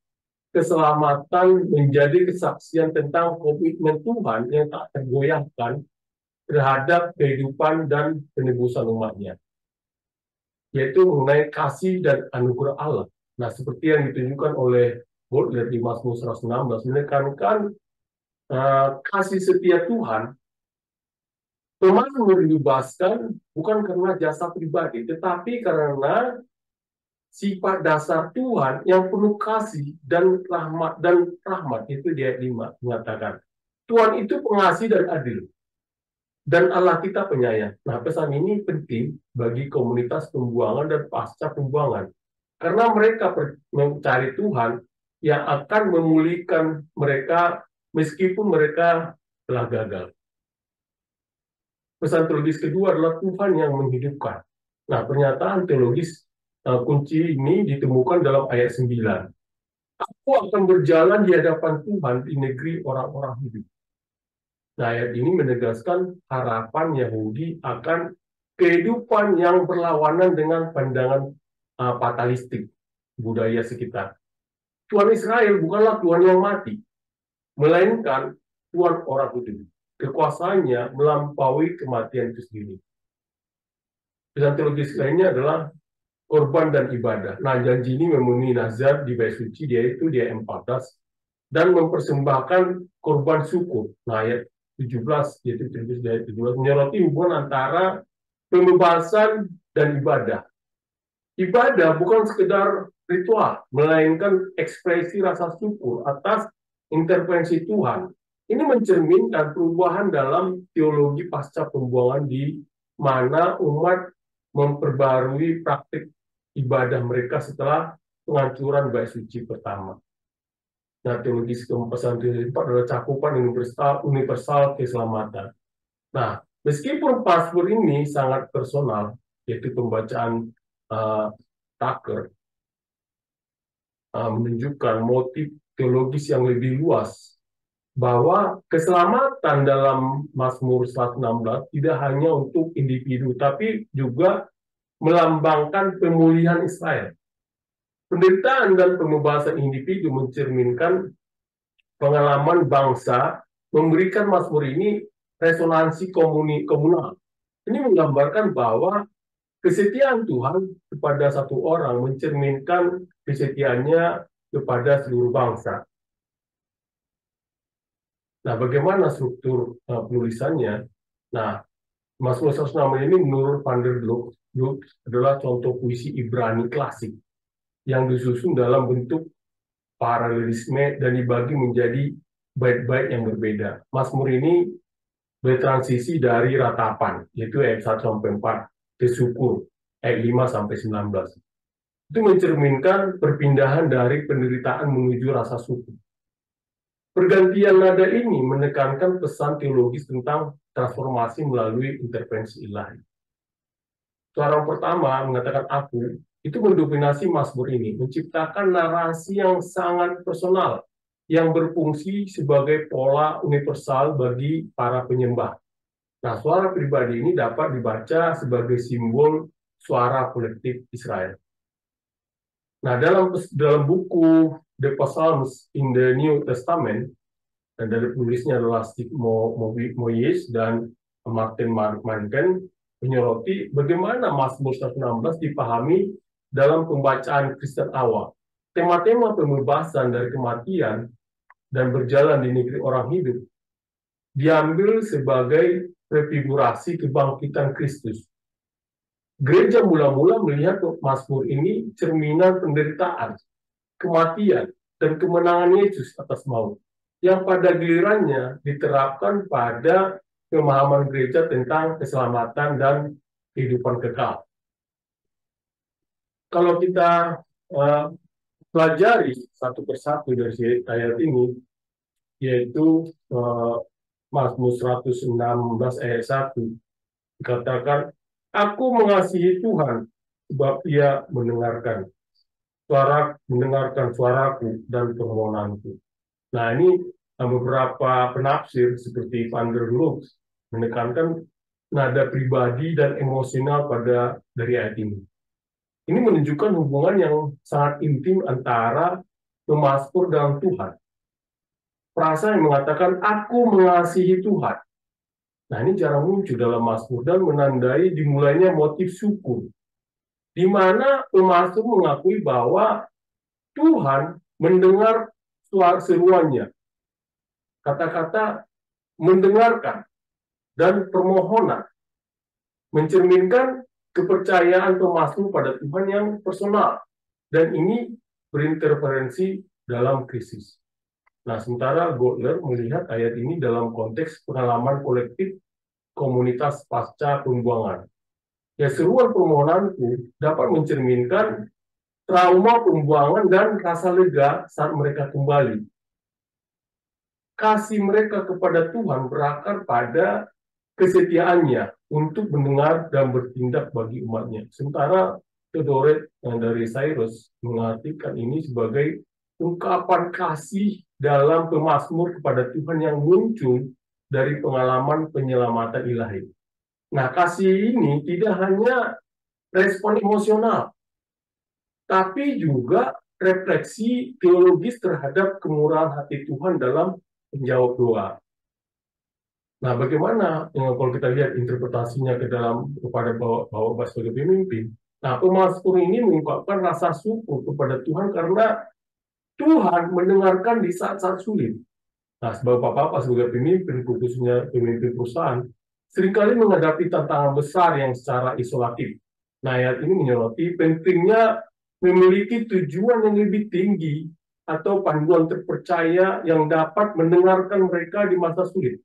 keselamatan menjadi kesaksian tentang komitmen Tuhan yang tak tergoyahkan terhadap kehidupan dan penebusan umatnya, yaitu mengenai kasih dan anugerah Allah. Nah, seperti yang ditunjukkan oleh Butler di Mazmur 116, menekankan kasih setia Tuhan. Pemazmur dibebaskan bukan karena jasa pribadi, tetapi karena sifat dasar Tuhan yang penuh kasih dan rahmat itu di ayat 5 mengatakan Tuhan itu pengasih dan adil, dan Allah kita penyayang. Nah, pesan ini penting bagi komunitas pembuangan dan pasca pembuangan, karena mereka mencari Tuhan yang akan memulihkan mereka meskipun mereka telah gagal. Pesan teologis kedua adalah Tuhan yang menghidupkan. Nah, pernyataan teologis kunci ini ditemukan dalam ayat 9. Aku akan berjalan di hadapan Tuhan di negeri orang-orang hidup. Nah, ayat ini menegaskan harapan Yahudi akan kehidupan yang berlawanan dengan pandangan fatalistik budaya sekitar. Tuhan Israel bukanlah Tuhan yang mati, melainkan Tuhan orang hidup. Kekuasaannya melampaui kematian itu sendiri. Pesan teologis lainnya adalah korban dan ibadah. Nah, janji ini memenuhi nazar di bait suci, yaitu di ayat 14, dan mempersembahkan korban syukur. Nah, ayat 17, yaitu di ayat 17, menyoroti hubungan antara pembebasan dan ibadah. Ibadah bukan sekedar ritual, melainkan ekspresi rasa syukur atas intervensi Tuhan. Ini mencerminkan perubahan dalam teologi pasca pembuangan, di mana umat memperbarui praktik ibadah mereka setelah penghancuran bait suci pertama. Nah, teologi pesan teologi keempat adalah cakupan universal keselamatan. Nah, meskipun Mazmur ini sangat personal, yaitu pembacaan Tucker, menunjukkan motif teologis yang lebih luas, bahwa keselamatan dalam Mazmur 116 tidak hanya untuk individu, tapi juga melambangkan pemulihan Israel. Penderitaan dan pembebasan individu mencerminkan pengalaman bangsa, memberikan Mazmur ini resonansi komunal. Ini menggambarkan bahwa kesetiaan Tuhan kepada satu orang mencerminkan kesetiaannya kepada seluruh bangsa. Nah, bagaimana struktur penulisannya? Nah, Mazmur 106 ini menurut Van der Broek adalah contoh puisi Ibrani klasik yang disusun dalam bentuk paralelisme dan dibagi menjadi bait-bait yang berbeda. Mazmur ini bertransisi dari ratapan, yaitu ayat 1 sampai 4, ke syukur, ayat 5 sampai 19. Itu mencerminkan perpindahan dari penderitaan menuju rasa syukur. Pergantian nada ini menekankan pesan teologis tentang transformasi melalui intervensi ilahi. Suara pertama mengatakan aku, itu mendominasi Mazmur ini, menciptakan narasi yang sangat personal, yang berfungsi sebagai pola universal bagi para penyembah. Nah, suara pribadi ini dapat dibaca sebagai simbol suara kolektif Israel. Nah, dalam buku The Psalms in the New Testament, dan dari penulisnya adalah Steve Moyes dan Martin Manken, menyoroti bagaimana Mazmur 116 dipahami dalam pembacaan Kristen awal. Tema-tema pembebasan dari kematian dan berjalan di negeri orang hidup diambil sebagai prefigurasi kebangkitan Kristus. Gereja mula-mula melihat Mazmur ini cerminan penderitaan, kematian, dan kemenangan Yesus atas maut, yang pada gilirannya diterapkan pada pemahaman gereja tentang keselamatan dan kehidupan kekal. Kalau kita pelajari satu persatu dari ayat ini, yaitu Mazmur 116 ayat 1, dikatakan, aku mengasihi Tuhan sebab ia mendengarkan suaraku dan permohonanku. Nah, ini beberapa penafsir seperti Van der Broek menekankan nada pribadi dan emosional dari ayat ini. Ini menunjukkan hubungan yang sangat intim antara pemazmur dan Tuhan. Frasa yang mengatakan aku mengasihi Tuhan. Nah, ini jarang muncul dalam Mazmur dan menandai dimulainya motif syukur, di mana pemazmur mengakui bahwa Tuhan mendengar seruannya. Kata-kata mendengarkan dan permohonan mencerminkan kepercayaan pemazmur pada Tuhan yang personal, dan ini berinterferensi dalam krisis. Nah, sementara Gottler melihat ayat ini dalam konteks pengalaman kolektif komunitas pasca pembuangan. Ya, seruan permohonanku dapat mencerminkan trauma pembuangan dan rasa lega saat mereka kembali. Kasih mereka kepada Tuhan berakar pada kesetiaannya untuk mendengar dan bertindak bagi umatnya. Sementara Theodoret dari Cyrus mengartikan ini sebagai ungkapan kasih dalam pemazmur kepada Tuhan yang muncul dari pengalaman penyelamatan ilahi. Nah, kasih ini tidak hanya respon emosional, tapi juga refleksi teologis terhadap kemurahan hati Tuhan dalam menjawab doa. Nah, bagaimana kalau kita lihat interpretasinya kepada Bapak sebagai pemimpin? Nah, pemazmur ini mengungkapkan rasa syukur kepada Tuhan karena Tuhan mendengarkan di saat-saat sulit. Nah, sebagai Bapak sebagai pemimpin, khususnya pemimpin perusahaan, seringkali menghadapi tantangan besar yang secara isolatif. Nah, ayat ini menyoroti pentingnya memiliki tujuan yang lebih tinggi atau panduan terpercaya yang dapat mendengarkan mereka di masa sulit.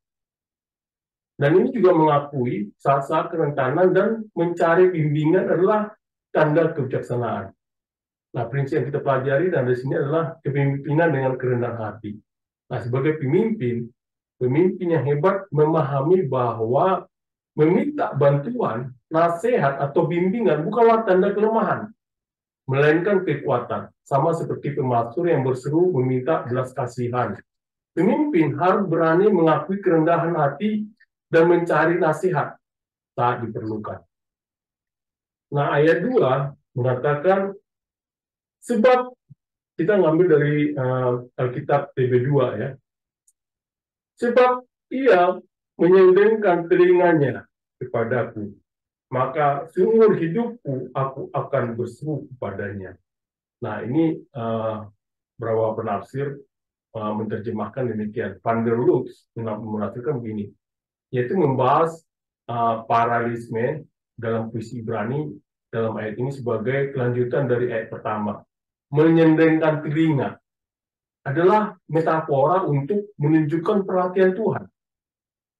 Dan ini juga mengakui saat-saat kerentanan dan mencari bimbingan adalah tanda kebijaksanaan. Nah, prinsip yang kita pelajari dan di sini adalah kepemimpinan dengan kerendahan hati. Nah, sebagai pemimpin, pemimpin yang hebat memahami bahwa meminta bantuan, nasihat, atau bimbingan bukanlah tanda kelemahan, melainkan kekuatan. Sama seperti pemasmur yang berseru meminta belas kasihan. Pemimpin harus berani mengakui kerendahan hati dan mencari nasihat saat diperlukan. Nah, ayat 2 mengatakan, sebab kita ngambil dari Alkitab TB2 ya, sebab ia menyendengkan telinganya kepadaku, maka seumur hidupku aku akan berseru kepadanya. Nah, ini beberapa penafsir menerjemahkan demikian. Van der Lux menafsirkan begini, yaitu membahas paralisme dalam puisi Ibrani dalam ayat ini sebagai kelanjutan dari ayat pertama. Menyendengkan telinga adalah metafora untuk menunjukkan perhatian Tuhan,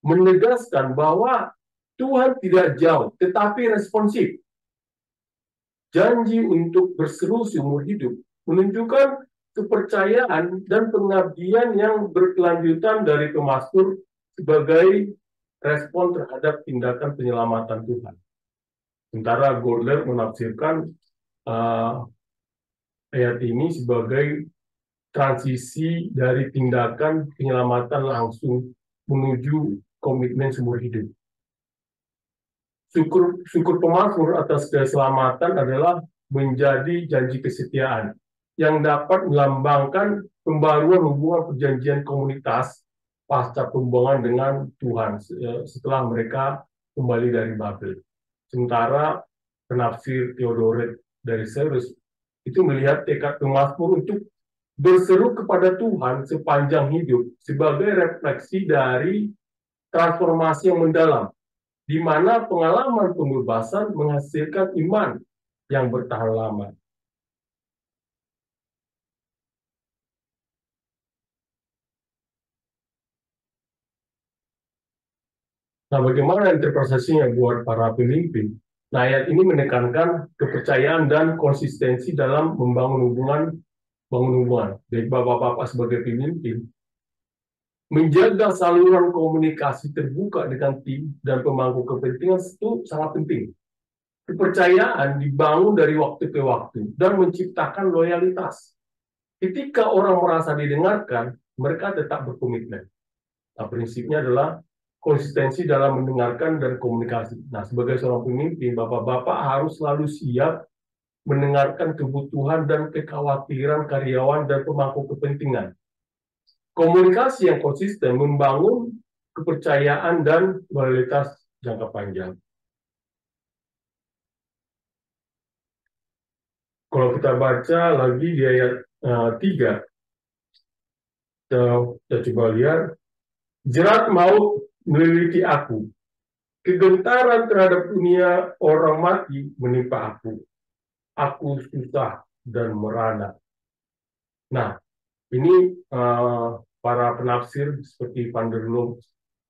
menegaskan bahwa Tuhan tidak jauh, tetapi responsif. Janji untuk berseru seumur hidup menunjukkan kepercayaan dan pengabdian yang berkelanjutan dari pemasmur sebagai respon terhadap tindakan penyelamatan Tuhan. Sementara Goldler menafsirkan ayat ini sebagai transisi dari tindakan penyelamatan langsung menuju komitmen seumur hidup. Syukur pemasmur atas keselamatan adalah menjadi janji kesetiaan yang dapat melambangkan pembaruan hubungan perjanjian komunitas pasca pembuangan dengan Tuhan setelah mereka kembali dari Babel. Sementara penafsir Theodoret dari Serus itu melihat tekad pemasmur untuk berseru kepada Tuhan sepanjang hidup sebagai refleksi dari transformasi yang mendalam, di mana pengalaman pembebasan menghasilkan iman yang bertahan lama. Nah, bagaimana interpretasinya buat para pemimpin? Nah, ayat ini menekankan kepercayaan dan konsistensi dalam membangun hubungan. Jadi bapak-bapak sebagai pemimpin, menjaga saluran komunikasi terbuka dengan tim dan pemangku kepentingan itu sangat penting. Kepercayaan dibangun dari waktu ke waktu dan menciptakan loyalitas. Ketika orang merasa didengarkan, mereka tetap berkomitmen. Nah, prinsipnya adalah konsistensi dalam mendengarkan dan komunikasi. Nah, sebagai seorang pemimpin, bapak-bapak harus selalu siap mendengarkan kebutuhan dan kekhawatiran karyawan dan pemangku kepentingan. Komunikasi yang konsisten membangun kepercayaan dan loyalitas jangka panjang. Kalau kita baca lagi di ayat 3, kita coba lihat, jerat maut meliliti aku, kegentaran terhadap dunia orang mati menimpa aku susah dan merana. Nah, ini para penafsir seperti Van der Lubbe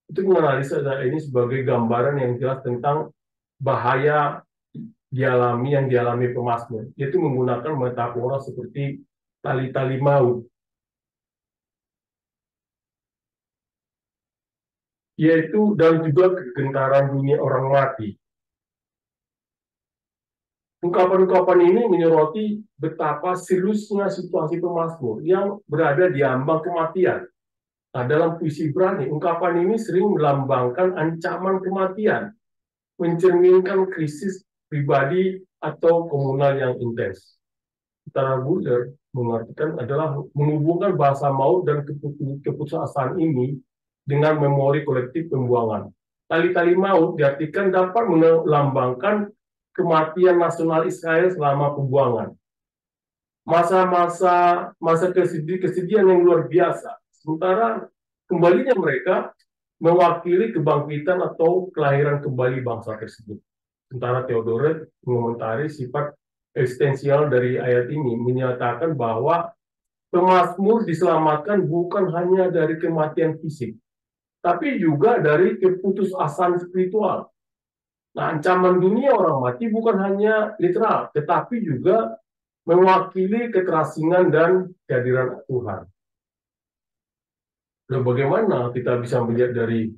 itu menganalisa ini sebagai gambaran yang jelas tentang bahaya yang dialami pemasmur, yaitu menggunakan metafora seperti tali-tali maut, yaitu dan juga kegentaran dunia orang mati. Ungkapan-ungkapan ini menyoroti betapa seriusnya situasi pemasmur yang berada di ambang kematian. Nah, dalam puisi Ibrani, ungkapan ini sering melambangkan ancaman kematian, mencerminkan krisis pribadi atau komunal yang intens. Secara Buller mengartikan adalah menghubungkan bahasa maut dan keputusasaan ini dengan memori kolektif pembuangan. Tali-tali maut diartikan dapat melambangkan kematian nasional Israel selama pembuangan. Masa kesedihan yang luar biasa. Sementara kembalinya mereka mewakili kebangkitan atau kelahiran kembali bangsa tersebut. Sementara Theodoret mengomentari sifat eksistensial dari ayat ini, menyatakan bahwa pemazmur diselamatkan bukan hanya dari kematian fisik, tapi juga dari keputusasaan spiritual. Nah, ancaman dunia orang mati bukan hanya literal, tetapi juga mewakili keterasingan dan kehadiran Tuhan. Dan bagaimana kita bisa melihat dari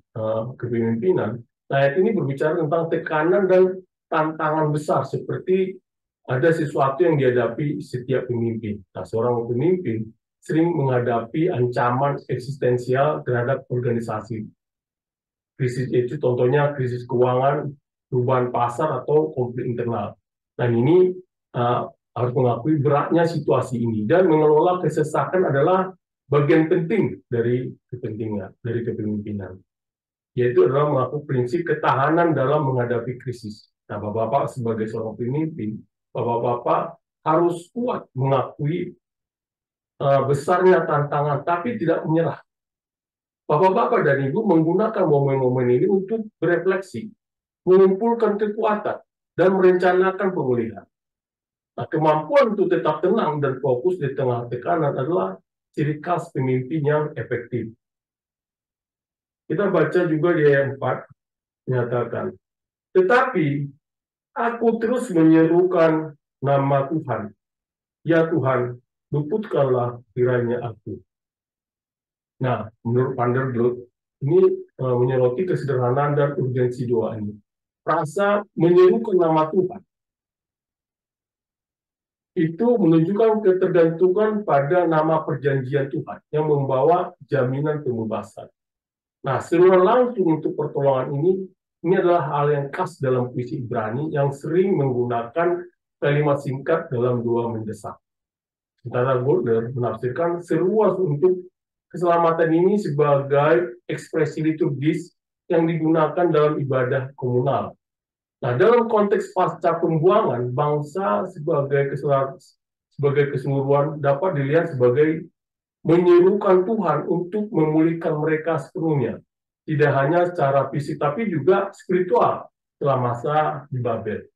kepemimpinan? Ayat ini berbicara tentang tekanan dan tantangan besar, seperti ada sesuatu yang dihadapi setiap pemimpin. Nah, seorang pemimpin sering menghadapi ancaman eksistensial terhadap organisasi. Krisis itu contohnya krisis keuangan, perubahan pasar, atau konflik internal. Dan ini harus mengakui beratnya situasi ini, dan mengelola kesesakan adalah bagian penting dari kepemimpinan, yaitu adalah melakukan prinsip ketahanan dalam menghadapi krisis. Nah, Bapak-Bapak sebagai seorang pemimpin, Bapak-Bapak harus kuat mengakui besarnya tantangan, tapi tidak menyerah. Bapak-Bapak dan Ibu menggunakan momen-momen ini untuk berefleksi, mengumpulkan kekuatan, dan merencanakan pemulihan. Nah, kemampuan untuk tetap tenang dan fokus di tengah tekanan adalah ciri khas pemimpin yang efektif. Kita baca juga di ayat 4, menyatakan, tetapi aku terus menyerukan nama Tuhan. Ya Tuhan, luputkanlah kiranya aku. Nah, menurut Vanderbilt, ini menyoroti kesederhanaan dan urgensi doa ini. Rasa menyerukan nama Tuhan itu menunjukkan ketergantungan pada nama perjanjian Tuhan yang membawa jaminan pembebasan. Nah, seruan langsung untuk pertolongan ini adalah hal yang khas dalam puisi Ibrani yang sering menggunakan kalimat singkat dalam doa mendesak. Sementara Golder menafsirkan seruan untuk keselamatan ini sebagai ekspresi liturgis yang digunakan dalam ibadah komunal. Nah, dalam konteks pasca pembuangan, bangsa sebagai keseluruhan dapat dilihat sebagai menyerukan Tuhan untuk memulihkan mereka sepenuhnya. Tidak hanya secara fisik, tapi juga spiritual setelah masa di Babel.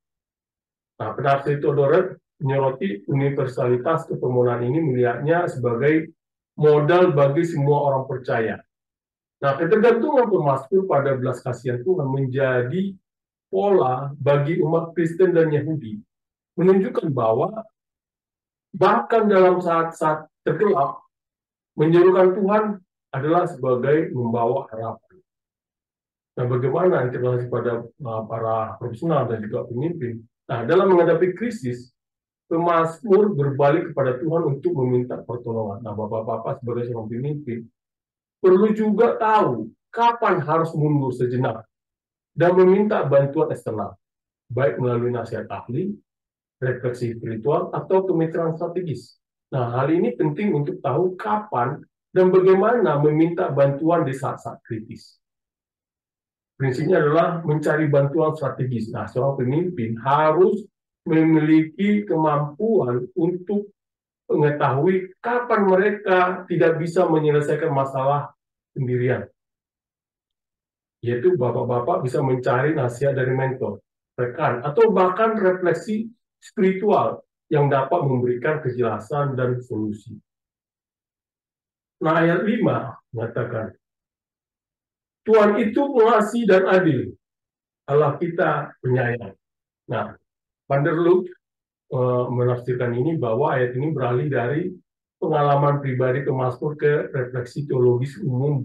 Nah, penafsir Theodoret menyoroti universalitas kepermohonan ini, melihatnya sebagai modal bagi semua orang percaya. Nah, ketergantungan pemazmur pada belas kasihan Tuhan menjadi pola bagi umat Kristen dan Yahudi, menunjukkan bahwa bahkan dalam saat-saat tergelap, menyerukan Tuhan adalah sebagai membawa harapan. Nah, bagaimana intervensi pada para profesional dan juga pemimpin? Nah, dalam menghadapi krisis, pemazmur berbalik kepada Tuhan untuk meminta pertolongan. Nah, Bapak-bapak sebagai seorang pemimpin perlu juga tahu kapan harus mundur sejenak dan meminta bantuan eksternal, baik melalui nasihat ahli, refleksi spiritual, atau kemitraan strategis. Nah, hal ini penting untuk tahu kapan dan bagaimana meminta bantuan di saat-saat kritis. Prinsipnya adalah mencari bantuan strategis. Nah, seorang pemimpin harus memiliki kemampuan untuk mengetahui kapan mereka tidak bisa menyelesaikan masalah sendirian. Yaitu bapak-bapak bisa mencari nasihat dari mentor, rekan, atau bahkan refleksi spiritual yang dapat memberikan kejelasan dan solusi. Nah, ayat 5 mengatakan, Tuhan itu pengasih dan adil, Allah kita penyayang. Nah, Vanderloop menafsirkan ini bahwa ayat ini beralih dari pengalaman pribadi pemazmur ke refleksi teologis umum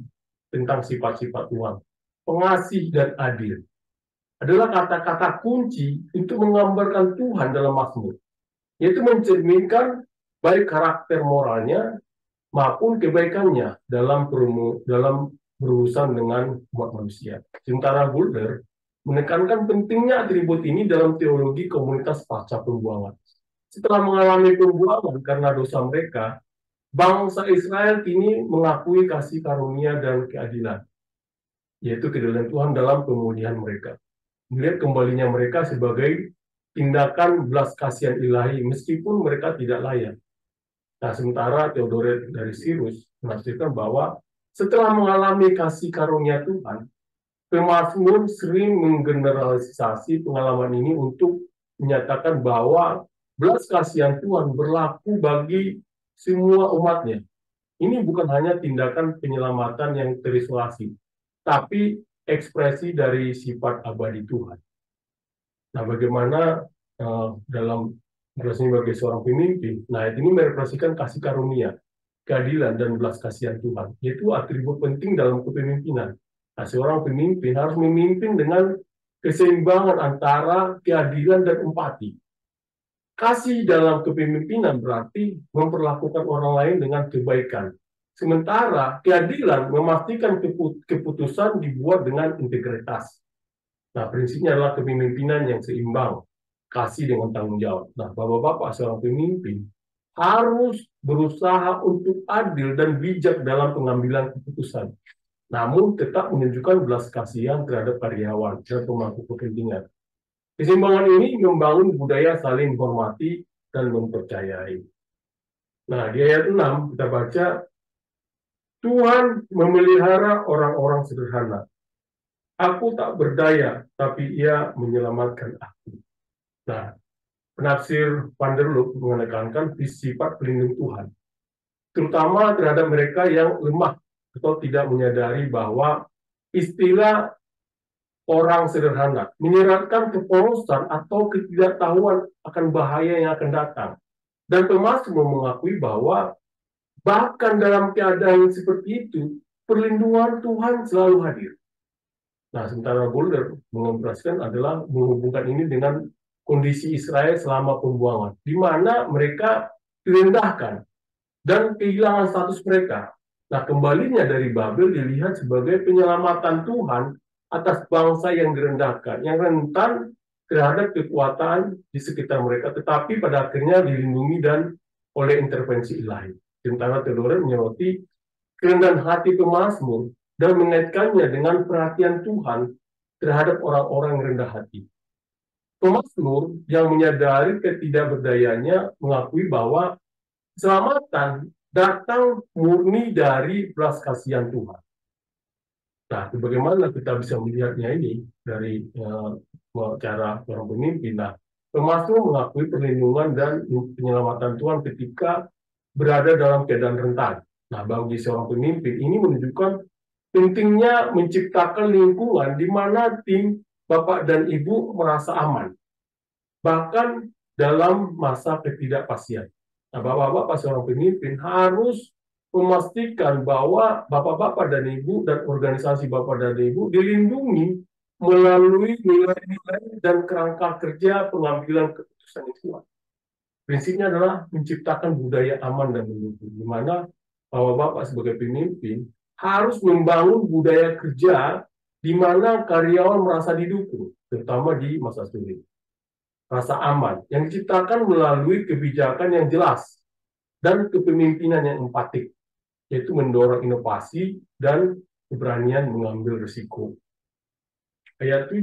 tentang sifat-sifat Tuhan. Pengasih dan adil adalah kata-kata kunci untuk menggambarkan Tuhan dalam Mazmur, yaitu mencerminkan baik karakter moralnya maupun kebaikannya dalam berurusan dengan umat manusia. Sementara Bulder menekankan pentingnya atribut ini dalam teologi komunitas pasca pembuangan. Setelah mengalami pembuangan karena dosa mereka, bangsa Israel kini mengakui kasih karunia dan keadilan, yaitu keadilan Tuhan dalam pemulihan mereka. Melihat kembalinya mereka sebagai tindakan belas kasihan ilahi, meskipun mereka tidak layak. Nah, sementara Theodoret dari Sirus menafsirkan bahwa setelah mengalami kasih karunia Tuhan, pemazmur sering menggeneralisasi pengalaman ini untuk menyatakan bahwa belas kasihan Tuhan berlaku bagi semua umatnya. Ini bukan hanya tindakan penyelamatan yang terisolasi, tapi ekspresi dari sifat abadi Tuhan. Nah, bagaimana dalam Tugasnya sebagai seorang pemimpin. Nah, ini merepresentasikan kasih karunia, keadilan, dan belas kasihan Tuhan. Itu atribut penting dalam kepemimpinan. Nah, seorang pemimpin harus memimpin dengan keseimbangan antara keadilan dan empati. Kasih dalam kepemimpinan berarti memperlakukan orang lain dengan kebaikan. Sementara keadilan memastikan keputusan dibuat dengan integritas. Nah, prinsipnya adalah kepemimpinan yang seimbang, kasih dengan tanggung jawab. Nah, Bapak-bapak seorang pemimpin harus berusaha untuk adil dan bijak dalam pengambilan keputusan, namun tetap menunjukkan belas kasihan terhadap karyawan dan pemangku kepentingan. Keseimbangan ini membangun budaya saling menghormati dan mempercayai. Nah, di ayat 6 kita baca, Tuhan memelihara orang-orang sederhana. Aku tak berdaya, tapi ia menyelamatkan aku. Nah, penafsir Van der Loop menekankan sifat pelindung Tuhan, terutama terhadap mereka yang lemah atau tidak menyadari bahwa istilah orang sederhana menyiratkan kepolosan atau ketidaktahuan akan bahaya yang akan datang. Dan pemazmur mengakui bahwa bahkan dalam keadaan seperti itu, perlindungan Tuhan selalu hadir. Nah, sementara Boulder mengoperasikan adalah menghubungkan ini dengan kondisi Israel selama pembuangan, di mana mereka direndahkan dan kehilangan status mereka. Nah, kembalinya dari Babel dilihat sebagai penyelamatan Tuhan atas bangsa yang direndahkan, yang rentan terhadap kekuatan di sekitar mereka, tetapi pada akhirnya dilindungi dan oleh intervensi ilahi. Sementara Theodoret menyoroti kerendahan hati pemazmur dan mengaitkannya dengan perhatian Tuhan terhadap orang-orang yang rendah hati. Pemazmur yang menyadari ketidakberdayanya mengakui bahwa keselamatan datang murni dari belas kasihan Tuhan. Nah, bagaimana kita bisa melihatnya ini dari cara seorang pemimpin? Nah, Pemazmur mengakui perlindungan dan penyelamatan Tuhan ketika berada dalam keadaan rentan. Nah, bagi seorang pemimpin, ini menunjukkan pentingnya menciptakan lingkungan di mana tim Bapak dan Ibu merasa aman, bahkan dalam masa ketidakpastian. Nah, Bapak-bapak seorang pemimpin harus memastikan bahwa Bapak-bapak dan Ibu dan organisasi Bapak dan Ibu dilindungi melalui nilai-nilai dan kerangka kerja pengambilan keputusan itu. Prinsipnya adalah menciptakan budaya aman dan mendukung, di mana Bapak-bapak sebagai pemimpin harus membangun budaya kerja di mana karyawan merasa didukung, terutama di masa sulit. Rasa aman yang diciptakan melalui kebijakan yang jelas dan kepemimpinan yang empatik, yaitu mendorong inovasi dan keberanian mengambil risiko. Ayat 7,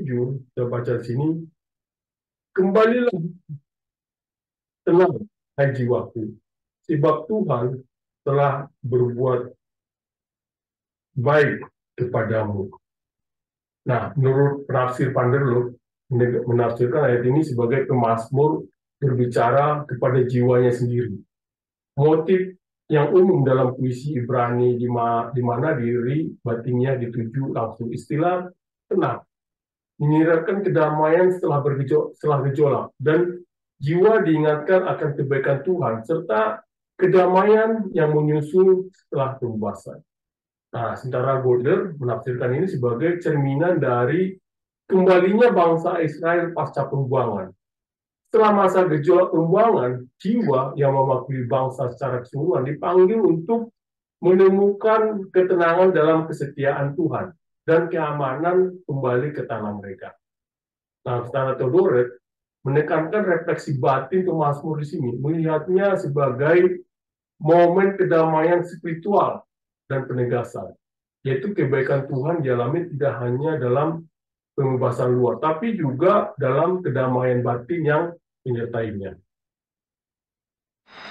kita baca di sini, kembalilah tenang, hai jiwaku, sebab Tuhan telah berbuat baik kepadamu. Nah, menurut penafsir Van der Loop, menafsirkan ayat ini sebagai pemazmur berbicara kepada jiwanya sendiri. Motif yang umum dalam puisi Ibrani di mana diri batinnya dituju langsung istilah tenang, menyiratkan kedamaian setelah gejolak, dan jiwa diingatkan akan kebaikan Tuhan serta kedamaian yang menyusul setelah pembebasan. Nah, sementara Golder menafsirkan ini sebagai cerminan dari kembalinya bangsa Israel pasca pembuangan. Setelah masa gejolak pembuangan, jiwa yang mewakili bangsa secara keseluruhan dipanggil untuk menemukan ketenangan dalam kesetiaan Tuhan dan keamanan kembali ke tanah mereka. Nah, secara Theodoret menekankan refleksi batin pemazmur di sini, melihatnya sebagai momen kedamaian spiritual dan penegasan, yaitu kebaikan Tuhan dialami tidak hanya dalam pembebasan luar, tapi juga dalam kedamaian batin yang menyertainya.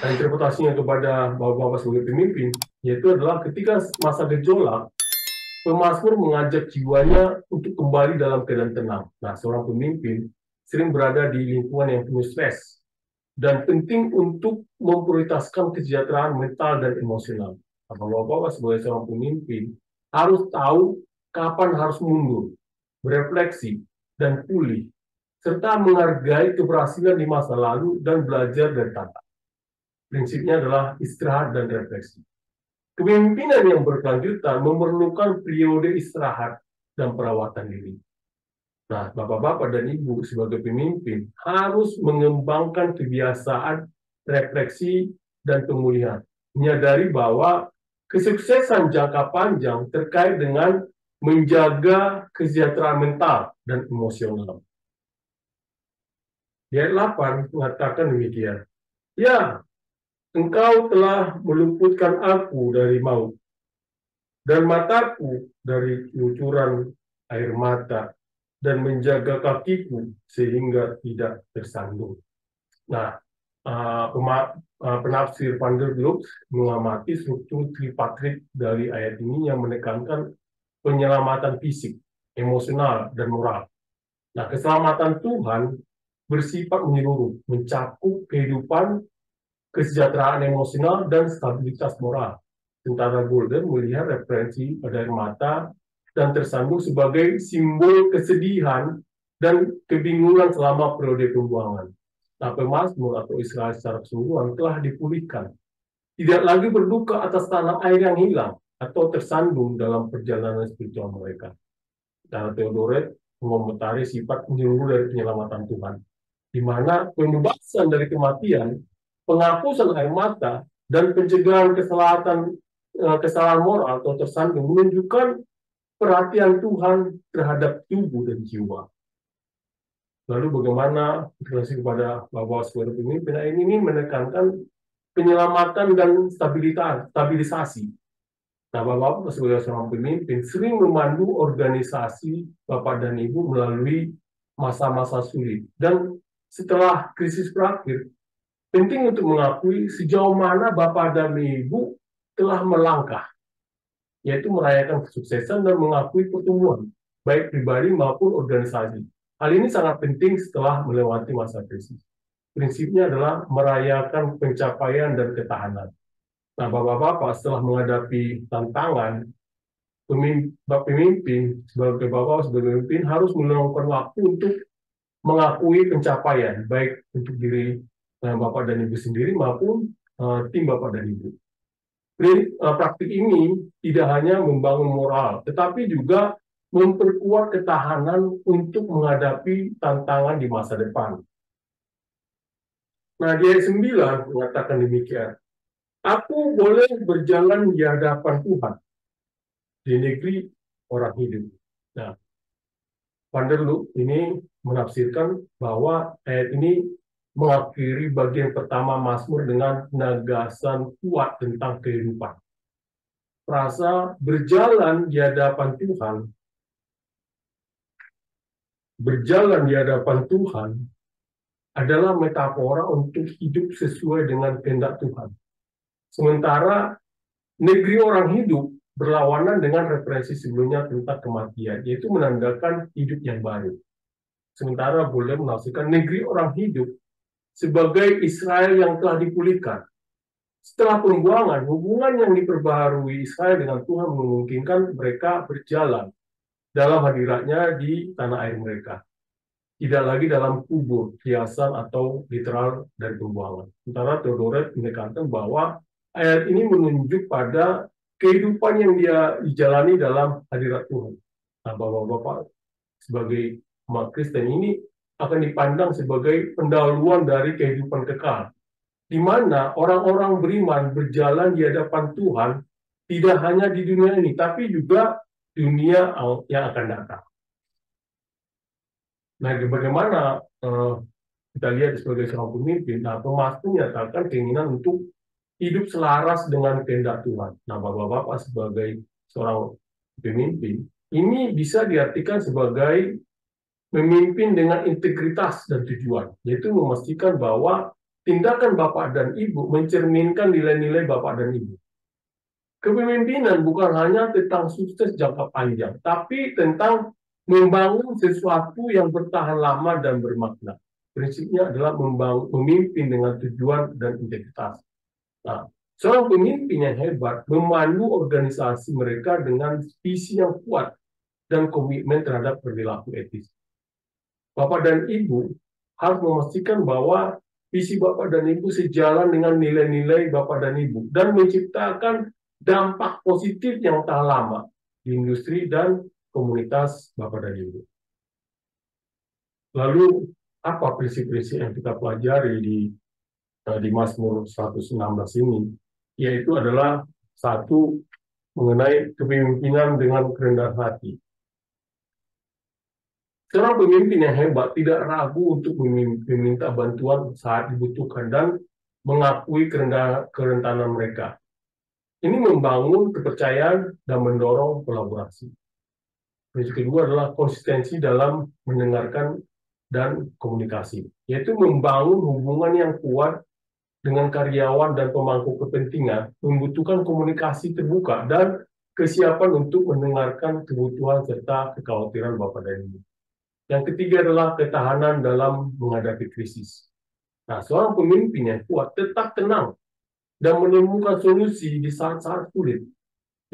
Nah, interpretasinya kepada bapak-bapak sebagai pemimpin, yaitu adalah ketika masa gejolak, pemazmur mengajak jiwanya untuk kembali dalam keadaan tenang. Nah, seorang pemimpin sering berada di lingkungan yang penuh stres, dan penting untuk memprioritaskan kesejahteraan mental dan emosional. Bapak-bapak sebagai seorang pemimpin harus tahu kapan harus mundur, berefleksi, dan pulih, serta menghargai keberhasilan di masa lalu dan belajar dari tantangan. Prinsipnya adalah istirahat dan refleksi. Kepemimpinan yang berkelanjutan memerlukan periode istirahat dan perawatan diri. Nah, Bapak-bapak dan Ibu sebagai pemimpin harus mengembangkan kebiasaan refleksi dan pemulihan. Menyadari bahwa kesuksesan jangka panjang terkait dengan menjaga kesejahteraan mental dan emosional. Di ayat 8 mengatakan demikian. Ya, engkau telah meluputkan aku dari maut, dan mataku dari kucuran air mata, dan menjaga kakiku sehingga tidak tersandung. Nah, penafsir Van der Gloek mengamati struktur tripatrit dari ayat ini yang menekankan penyelamatan fisik, emosional, dan moral. Nah, keselamatan Tuhan bersifat menyeluruh, mencakup kehidupan, kesejahteraan emosional, dan stabilitas moral. Tentara Golden melihat referensi pada air mata dan tersandung sebagai simbol kesedihan dan kebingungan selama periode pembuangan. Nah, pemazmur atau Israel secara keseluruhan telah dipulihkan. Tidak lagi berduka atas tanah air yang hilang atau tersandung dalam perjalanan spiritual mereka. Karena Theodoret mengomentari sifat menyeluruh dari penyelamatan Tuhan, di mana pembebasan dari kematian, penghapusan air mata, dan pencegahan kesalahan moral atau tersandung menunjukkan perhatian Tuhan terhadap tubuh dan jiwa. Lalu bagaimana relasi kepada Bapak sebagai pemimpin? Ini menekankan penyelamatan dan stabilisasi. Nah, Bapak sebagai seorang pemimpin sering memandu organisasi Bapak dan Ibu melalui masa-masa sulit. Dan setelah krisis berakhir, penting untuk mengakui sejauh mana Bapak dan Ibu telah melangkah, yaitu merayakan kesuksesan dan mengakui pertumbuhan, baik pribadi maupun organisasi. Hal ini sangat penting setelah melewati masa krisis. Prinsipnya adalah merayakan pencapaian dan ketahanan. Nah, Bapak-bapak setelah menghadapi tantangan, pemimpin sebagai Bapak sebagai pemimpin harus meluangkan waktu untuk mengakui pencapaian, baik untuk diri Bapak dan Ibu sendiri maupun tim Bapak dan Ibu. Praktik ini tidak hanya membangun moral, tetapi juga memperkuat ketahanan untuk menghadapi tantangan di masa depan. Nah, di ayat 9 mengatakan demikian. Aku boleh berjalan di hadapan Tuhan di negeri orang hidup. Nah, Van der Loek ini menafsirkan bahwa ayat ini mengakhiri bagian pertama Mazmur dengan penegasan kuat tentang kehidupan. Frasa berjalan di hadapan Tuhan adalah metafora untuk hidup sesuai dengan kehendak Tuhan. Sementara negeri orang hidup berlawanan dengan referensi sebelumnya tentang kematian, yaitu menandakan hidup yang baru. Sementara boleh menafsirkan negeri orang hidup sebagai Israel yang telah dipulihkan. Setelah pembuangan, hubungan yang diperbaharui Israel dengan Tuhan memungkinkan mereka berjalan dalam hadiratnya di tanah air mereka. Tidak lagi dalam kubur, hiasan, atau literal dari pembuangan. Sementara Theodoret menekankan bahwa ayat ini menunjuk pada kehidupan yang dia dijalani dalam hadirat Tuhan. Nah, Bapak-bapak sebagai umat Kristen ini akan dipandang sebagai pendahuluan dari kehidupan kekal, di mana orang-orang beriman berjalan di hadapan Tuhan tidak hanya di dunia ini, tapi juga dunia yang akan datang. Nah, bagaimana kita lihat sebagai seorang pemimpin, nah, Mazmur menyatakan keinginan untuk hidup selaras dengan kehendak Tuhan. Nah, Bapak-bapak sebagai seorang pemimpin, ini bisa diartikan sebagai memimpin dengan integritas dan tujuan, yaitu memastikan bahwa tindakan Bapak dan Ibu mencerminkan nilai-nilai Bapak dan Ibu. Kepemimpinan bukan hanya tentang sukses jangka panjang, tapi tentang membangun sesuatu yang bertahan lama dan bermakna. Prinsipnya adalah memimpin dengan tujuan dan integritas. Nah, seorang pemimpin yang hebat memandu organisasi mereka dengan visi yang kuat dan komitmen terhadap perilaku etis. Bapak dan Ibu harus memastikan bahwa visi Bapak dan Ibu sejalan dengan nilai-nilai Bapak dan Ibu dan menciptakan dampak positif yang tahan lama di industri dan komunitas Bapak dan Ibu. Lalu apa prinsip-prinsip yang kita pelajari di Mazmur 116 ini? Yaitu adalah satu, mengenai kepemimpinan dengan kerendahan hati. Seorang pemimpin yang hebat tidak ragu untuk meminta bantuan saat dibutuhkan dan mengakui kerentanan mereka. Ini membangun kepercayaan dan mendorong kolaborasi. Prinsip kedua adalah konsistensi dalam mendengarkan dan komunikasi, yaitu membangun hubungan yang kuat dengan karyawan dan pemangku kepentingan, membutuhkan komunikasi terbuka dan kesiapan untuk mendengarkan kebutuhan serta kekhawatiran Bapak dan Ibu. Yang ketiga adalah ketahanan dalam menghadapi krisis. Nah, seorang pemimpin yang kuat tetap tenang dan menemukan solusi di saat-saat sulit,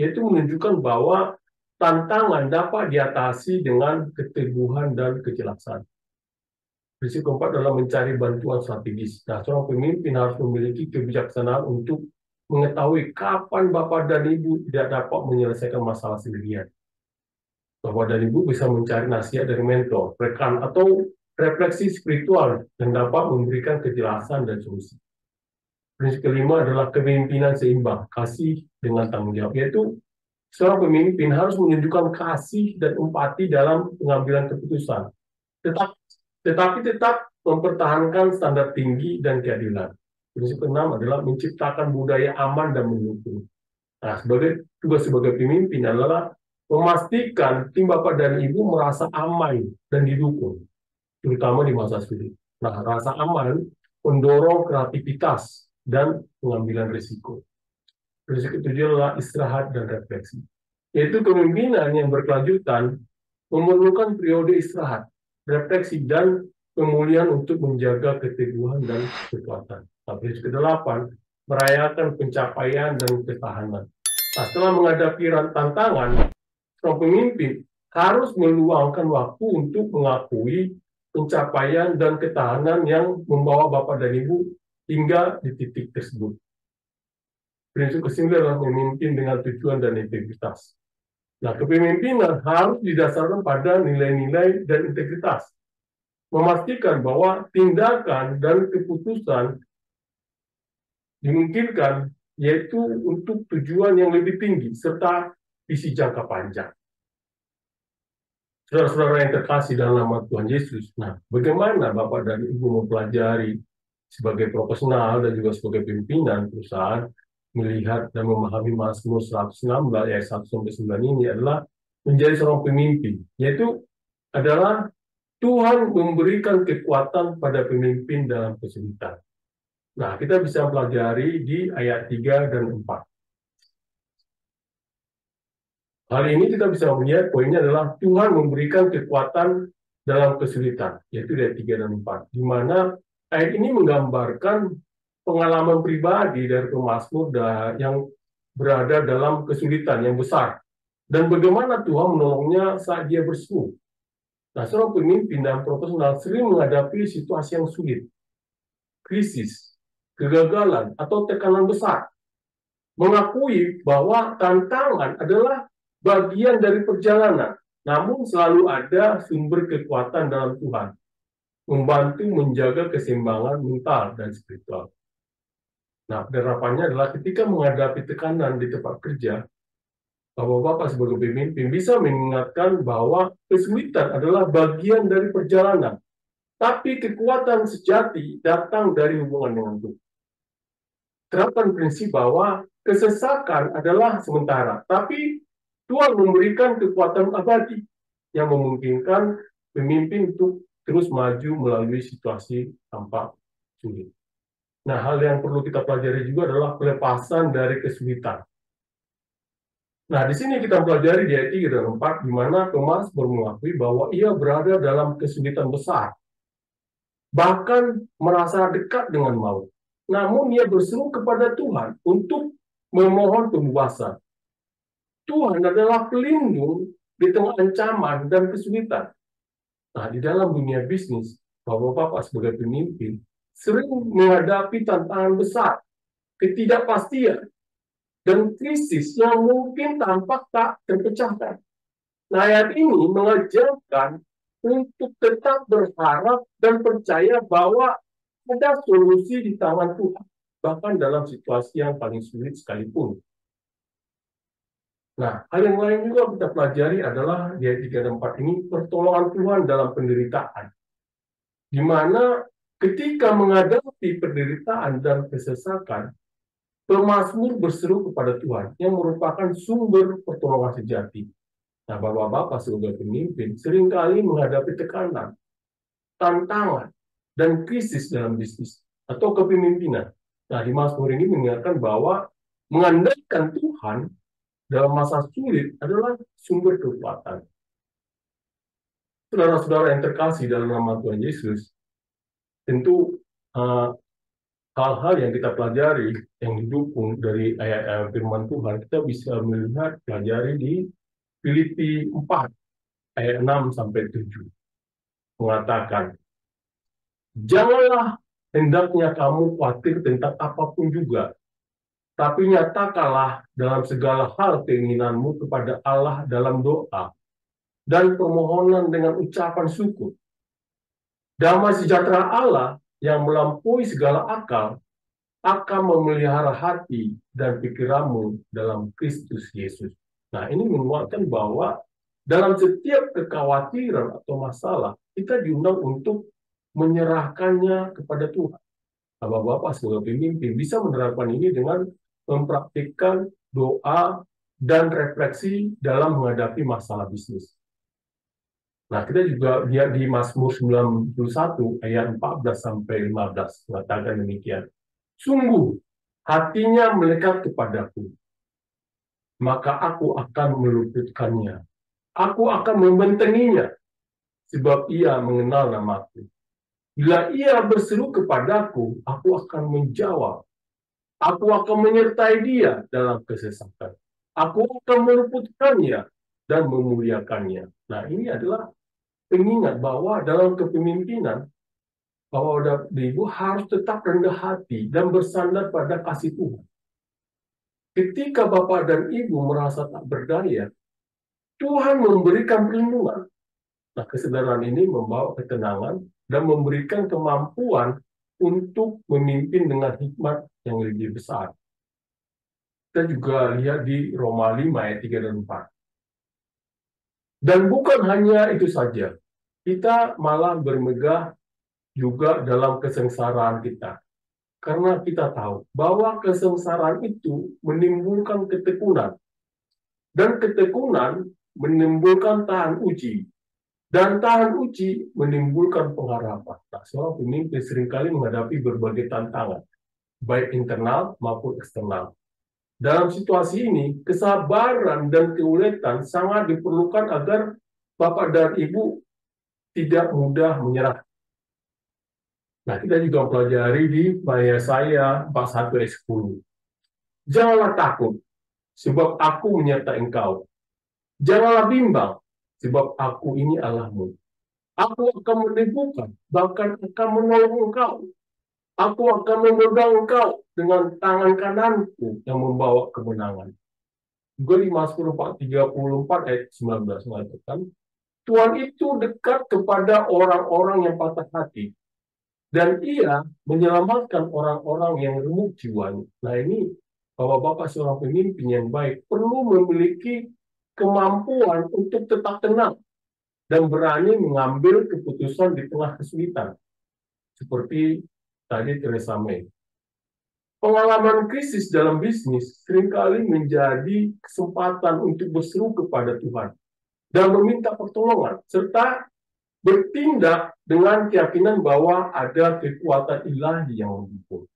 yaitu menunjukkan bahwa tantangan dapat diatasi dengan keteguhan dan kejelasan. Prinsip keempat adalah mencari bantuan strategis. Nah, seorang pemimpin harus memiliki kebijaksanaan untuk mengetahui kapan Bapak dan Ibu tidak dapat menyelesaikan masalah sendirian. Bapak dan Ibu bisa mencari nasihat dari mentor, rekan, atau refleksi spiritual yang dapat memberikan kejelasan dan solusi. Prinsip kelima adalah kepemimpinan seimbang, kasih dengan tanggung jawab, yaitu seorang pemimpin harus menunjukkan kasih dan empati dalam pengambilan keputusan, tetapi tetap mempertahankan standar tinggi dan keadilan. Prinsip keenam adalah menciptakan budaya aman dan mendukung. Nah, tugas sebagai pemimpin adalah memastikan tim Bapak dan Ibu merasa aman dan didukung, terutama di masa sulit. Nah, rasa aman mendorong kreativitas dan pengambilan risiko. Prinsip ketujuh adalah istirahat dan refleksi, yaitu kepemimpinan yang berkelanjutan memerlukan periode istirahat, refleksi, dan pemulihan untuk menjaga keteguhan dan kekuatan. Nah, prinsip kedelapan, merayakan pencapaian dan ketahanan. Nah, setelah menghadapi tantangan, seorang pemimpin harus meluangkan waktu untuk mengakui pencapaian dan ketahanan yang membawa Bapak dan Ibu hingga di titik tersebut. Prinsip kesembilan adalah memimpin dengan tujuan dan integritas. Nah, kepemimpinan harus didasarkan pada nilai-nilai dan integritas. Memastikan bahwa tindakan dan keputusan dimungkinkan yaitu untuk tujuan yang lebih tinggi serta visi jangka panjang. Saudara-saudara yang terkasih dalam nama Tuhan Yesus, nah, bagaimana Bapak dan Ibu mempelajari sebagai profesional dan juga sebagai pimpinan perusahaan melihat dan memahami Mazmur 116 ayat 1-9 ini adalah menjadi seorang pemimpin, yaitu adalah Tuhan memberikan kekuatan pada pemimpin dalam kesulitan. Nah, kita bisa pelajari di ayat 3 dan 4. Hal ini kita bisa melihat poinnya adalah Tuhan memberikan kekuatan dalam kesulitan, yaitu ayat 3 dan 4, di mana ayat ini menggambarkan pengalaman pribadi dari pemazmur yang berada dalam kesulitan yang besar, dan bagaimana Tuhan menolongnya saat dia berseru. Nah, seorang pemimpin dan profesional sering menghadapi situasi yang sulit, krisis, kegagalan, atau tekanan besar. Mengakui bahwa tantangan adalah bagian dari perjalanan, namun selalu ada sumber kekuatan dalam Tuhan, membantu menjaga keseimbangan mental dan spiritual. Nah, penerapannya adalah ketika menghadapi tekanan di tempat kerja, Bapak-bapak sebagai pemimpin bisa mengingatkan bahwa kesulitan adalah bagian dari perjalanan, tapi kekuatan sejati datang dari hubungan dengan Tuhan. Terapkan prinsip bahwa kesesakan adalah sementara, tapi Tuhan memberikan kekuatan abadi yang memungkinkan pemimpin untuk terus maju melalui situasi tanpa sulit. Nah, hal yang perlu kita pelajari juga adalah pelepasan dari kesulitan. Nah, di sini kita pelajari di ayat 3 dan 4, di mana Thomas mengakui bahwa ia berada dalam kesulitan besar, bahkan merasa dekat dengan maut. Namun ia berseru kepada Tuhan untuk memohon pembebasan. Tuhan adalah pelindung di tengah ancaman dan kesulitan. Nah, di dalam dunia bisnis, Bapak-Bapak sebagai pemimpin sering menghadapi tantangan besar, ketidakpastian, dan krisis yang mungkin tampak tak terpecahkan. Nah, ayat ini mengajarkan untuk tetap berharap dan percaya bahwa ada solusi di tangan Tuhan, bahkan dalam situasi yang paling sulit sekalipun. Nah, hal yang lain juga kita pelajari adalah di ayat 3 dan 4 ini, pertolongan Tuhan dalam penderitaan. Di mana ketika menghadapi penderitaan dan kesesakan, pemazmur berseru kepada Tuhan yang merupakan sumber pertolongan sejati. Nah, Bapak-Bapak sebagai pemimpin seringkali menghadapi tekanan, tantangan, dan krisis dalam bisnis atau kepemimpinan. Nah, di Mazmur ini mengingatkan bahwa mengandalkan Tuhan dalam masa sulit adalah sumber kekuatan. Saudara-saudara yang terkasih dalam nama Tuhan Yesus, tentu hal-hal yang kita pelajari yang didukung dari ayat-ayat firman Tuhan, kita bisa melihat, pelajari di Filipi 4, ayat 6 sampai 7. Mengatakan, janganlah hendaknya kamu khawatir tentang apapun juga, tapi nyatakanlah dalam segala hal keinginanmu kepada Allah dalam doa dan permohonan dengan ucapan syukur. Damai sejahtera Allah yang melampaui segala akal akan memelihara hati dan pikiranmu dalam Kristus Yesus. Nah, ini menguatkan bahwa dalam setiap kekhawatiran atau masalah, kita diundang untuk menyerahkannya kepada Tuhan. Bapak-bapak sebagai pemimpin bisa menerapkan ini dengan mempraktikkan doa dan refleksi dalam menghadapi masalah bisnis. Nah, kita juga lihat di Mazmur 91 ayat 14 sampai 15 mengatakan demikian. Sungguh hatinya melekat kepadaku, maka aku akan meluputkannya. Aku akan membentenginya, sebab ia mengenal namaku. Bila ia berseru kepadaku, aku akan menjawab. Aku akan menyertai dia dalam kesesakan. Aku akan meluputkannya dan memuliakannya. Nah, ini adalah pengingat bahwa dalam kepemimpinan, bahwa ibu harus tetap rendah hati dan bersandar pada kasih Tuhan. Ketika Bapak dan Ibu merasa tak berdaya, Tuhan memberikan perlindungan. Nah, kesadaran ini membawa ketenangan dan memberikan kemampuan untuk memimpin dengan hikmat yang lebih besar. Kita juga lihat di Roma 5 ayat 3 dan 4. Dan bukan hanya itu saja, kita malah bermegah juga dalam kesengsaraan kita. Karena kita tahu bahwa kesengsaraan itu menimbulkan ketekunan. Dan ketekunan menimbulkan tahan uji. Dan tahan uji menimbulkan pengharapan. Nah, seorang pemimpin seringkali menghadapi berbagai tantangan, baik internal maupun eksternal. Dalam situasi ini, kesabaran dan keuletan sangat diperlukan agar Bapak dan Ibu tidak mudah menyerah. Nah, kita juga pelajari di Yesaya 41 ayat 10. Janganlah takut, sebab aku menyertai engkau. Janganlah bimbang, sebab aku ini Allahmu. Aku akan meneguhkan, bahkan akan menolong engkau. Aku akan memegang engkau dengan tangan kananku yang membawa kemenangan. Juga di Mazmur 34 ayat 19 mengatakan, Tuhan itu dekat kepada orang-orang yang patah hati, dan ia menyelamatkan orang-orang yang remuk jiwanya. Nah, ini Bapak-bapak seorang pemimpin yang baik perlu memiliki kemampuan untuk tetap tenang dan berani mengambil keputusan di tengah kesulitan. Seperti tadi Theresa May. Pengalaman krisis dalam bisnis seringkali menjadi kesempatan untuk berseru kepada Tuhan dan meminta pertolongan, serta bertindak dengan keyakinan bahwa ada kekuatan ilahi yang mendukung.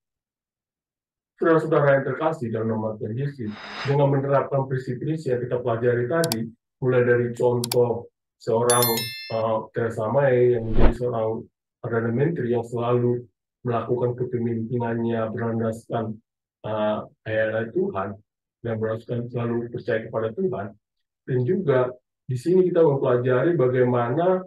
Saudara-saudara yang terkasih dalam nama Tuhan Yesus, dengan menerapkan prinsip-prinsip yang kita pelajari tadi, mulai dari contoh seorang Theresa May yang menjadi seorang Perdana Menteri yang selalu melakukan kepemimpinannya berlandaskan ayat Tuhan dan berlandaskan selalu percaya kepada Tuhan, dan juga di sini kita mempelajari bagaimana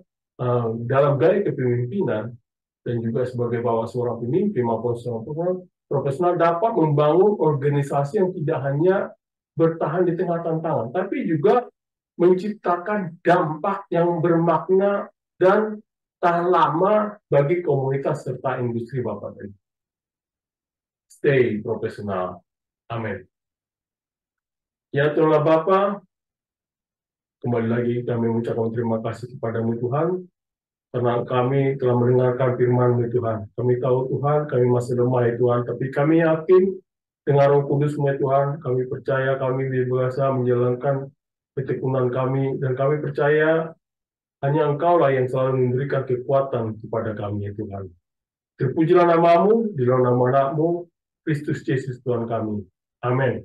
dalam gaya kepemimpinan dan juga sebagai bapak seorang pemimpin maupun seorang profesional dapat membangun organisasi yang tidak hanya bertahan di tengah tantangan, tapi juga menciptakan dampak yang bermakna dan tahan lama bagi komunitas serta industri Bapak tadi. Stay profesional. Amin. Ya Tuhan Bapak, kembali lagi kami mengucapkan terima kasih kepadamu Tuhan, karena kami telah mendengarkan firman-Mu Tuhan. Kami tahu Tuhan, kami masih lemah ya Tuhan, tapi kami yakin dengan Roh Kudus-Mu ya Tuhan, kami percaya kami bisa menjalankan ketekunan kami, dan kami percaya hanya Engkaulah yang selalu memberikan kekuatan kepada kami ya Tuhan. Terpujilah nama-Mu, di dalam nama anak-Mu, Kristus Yesus Tuhan kami. Amin.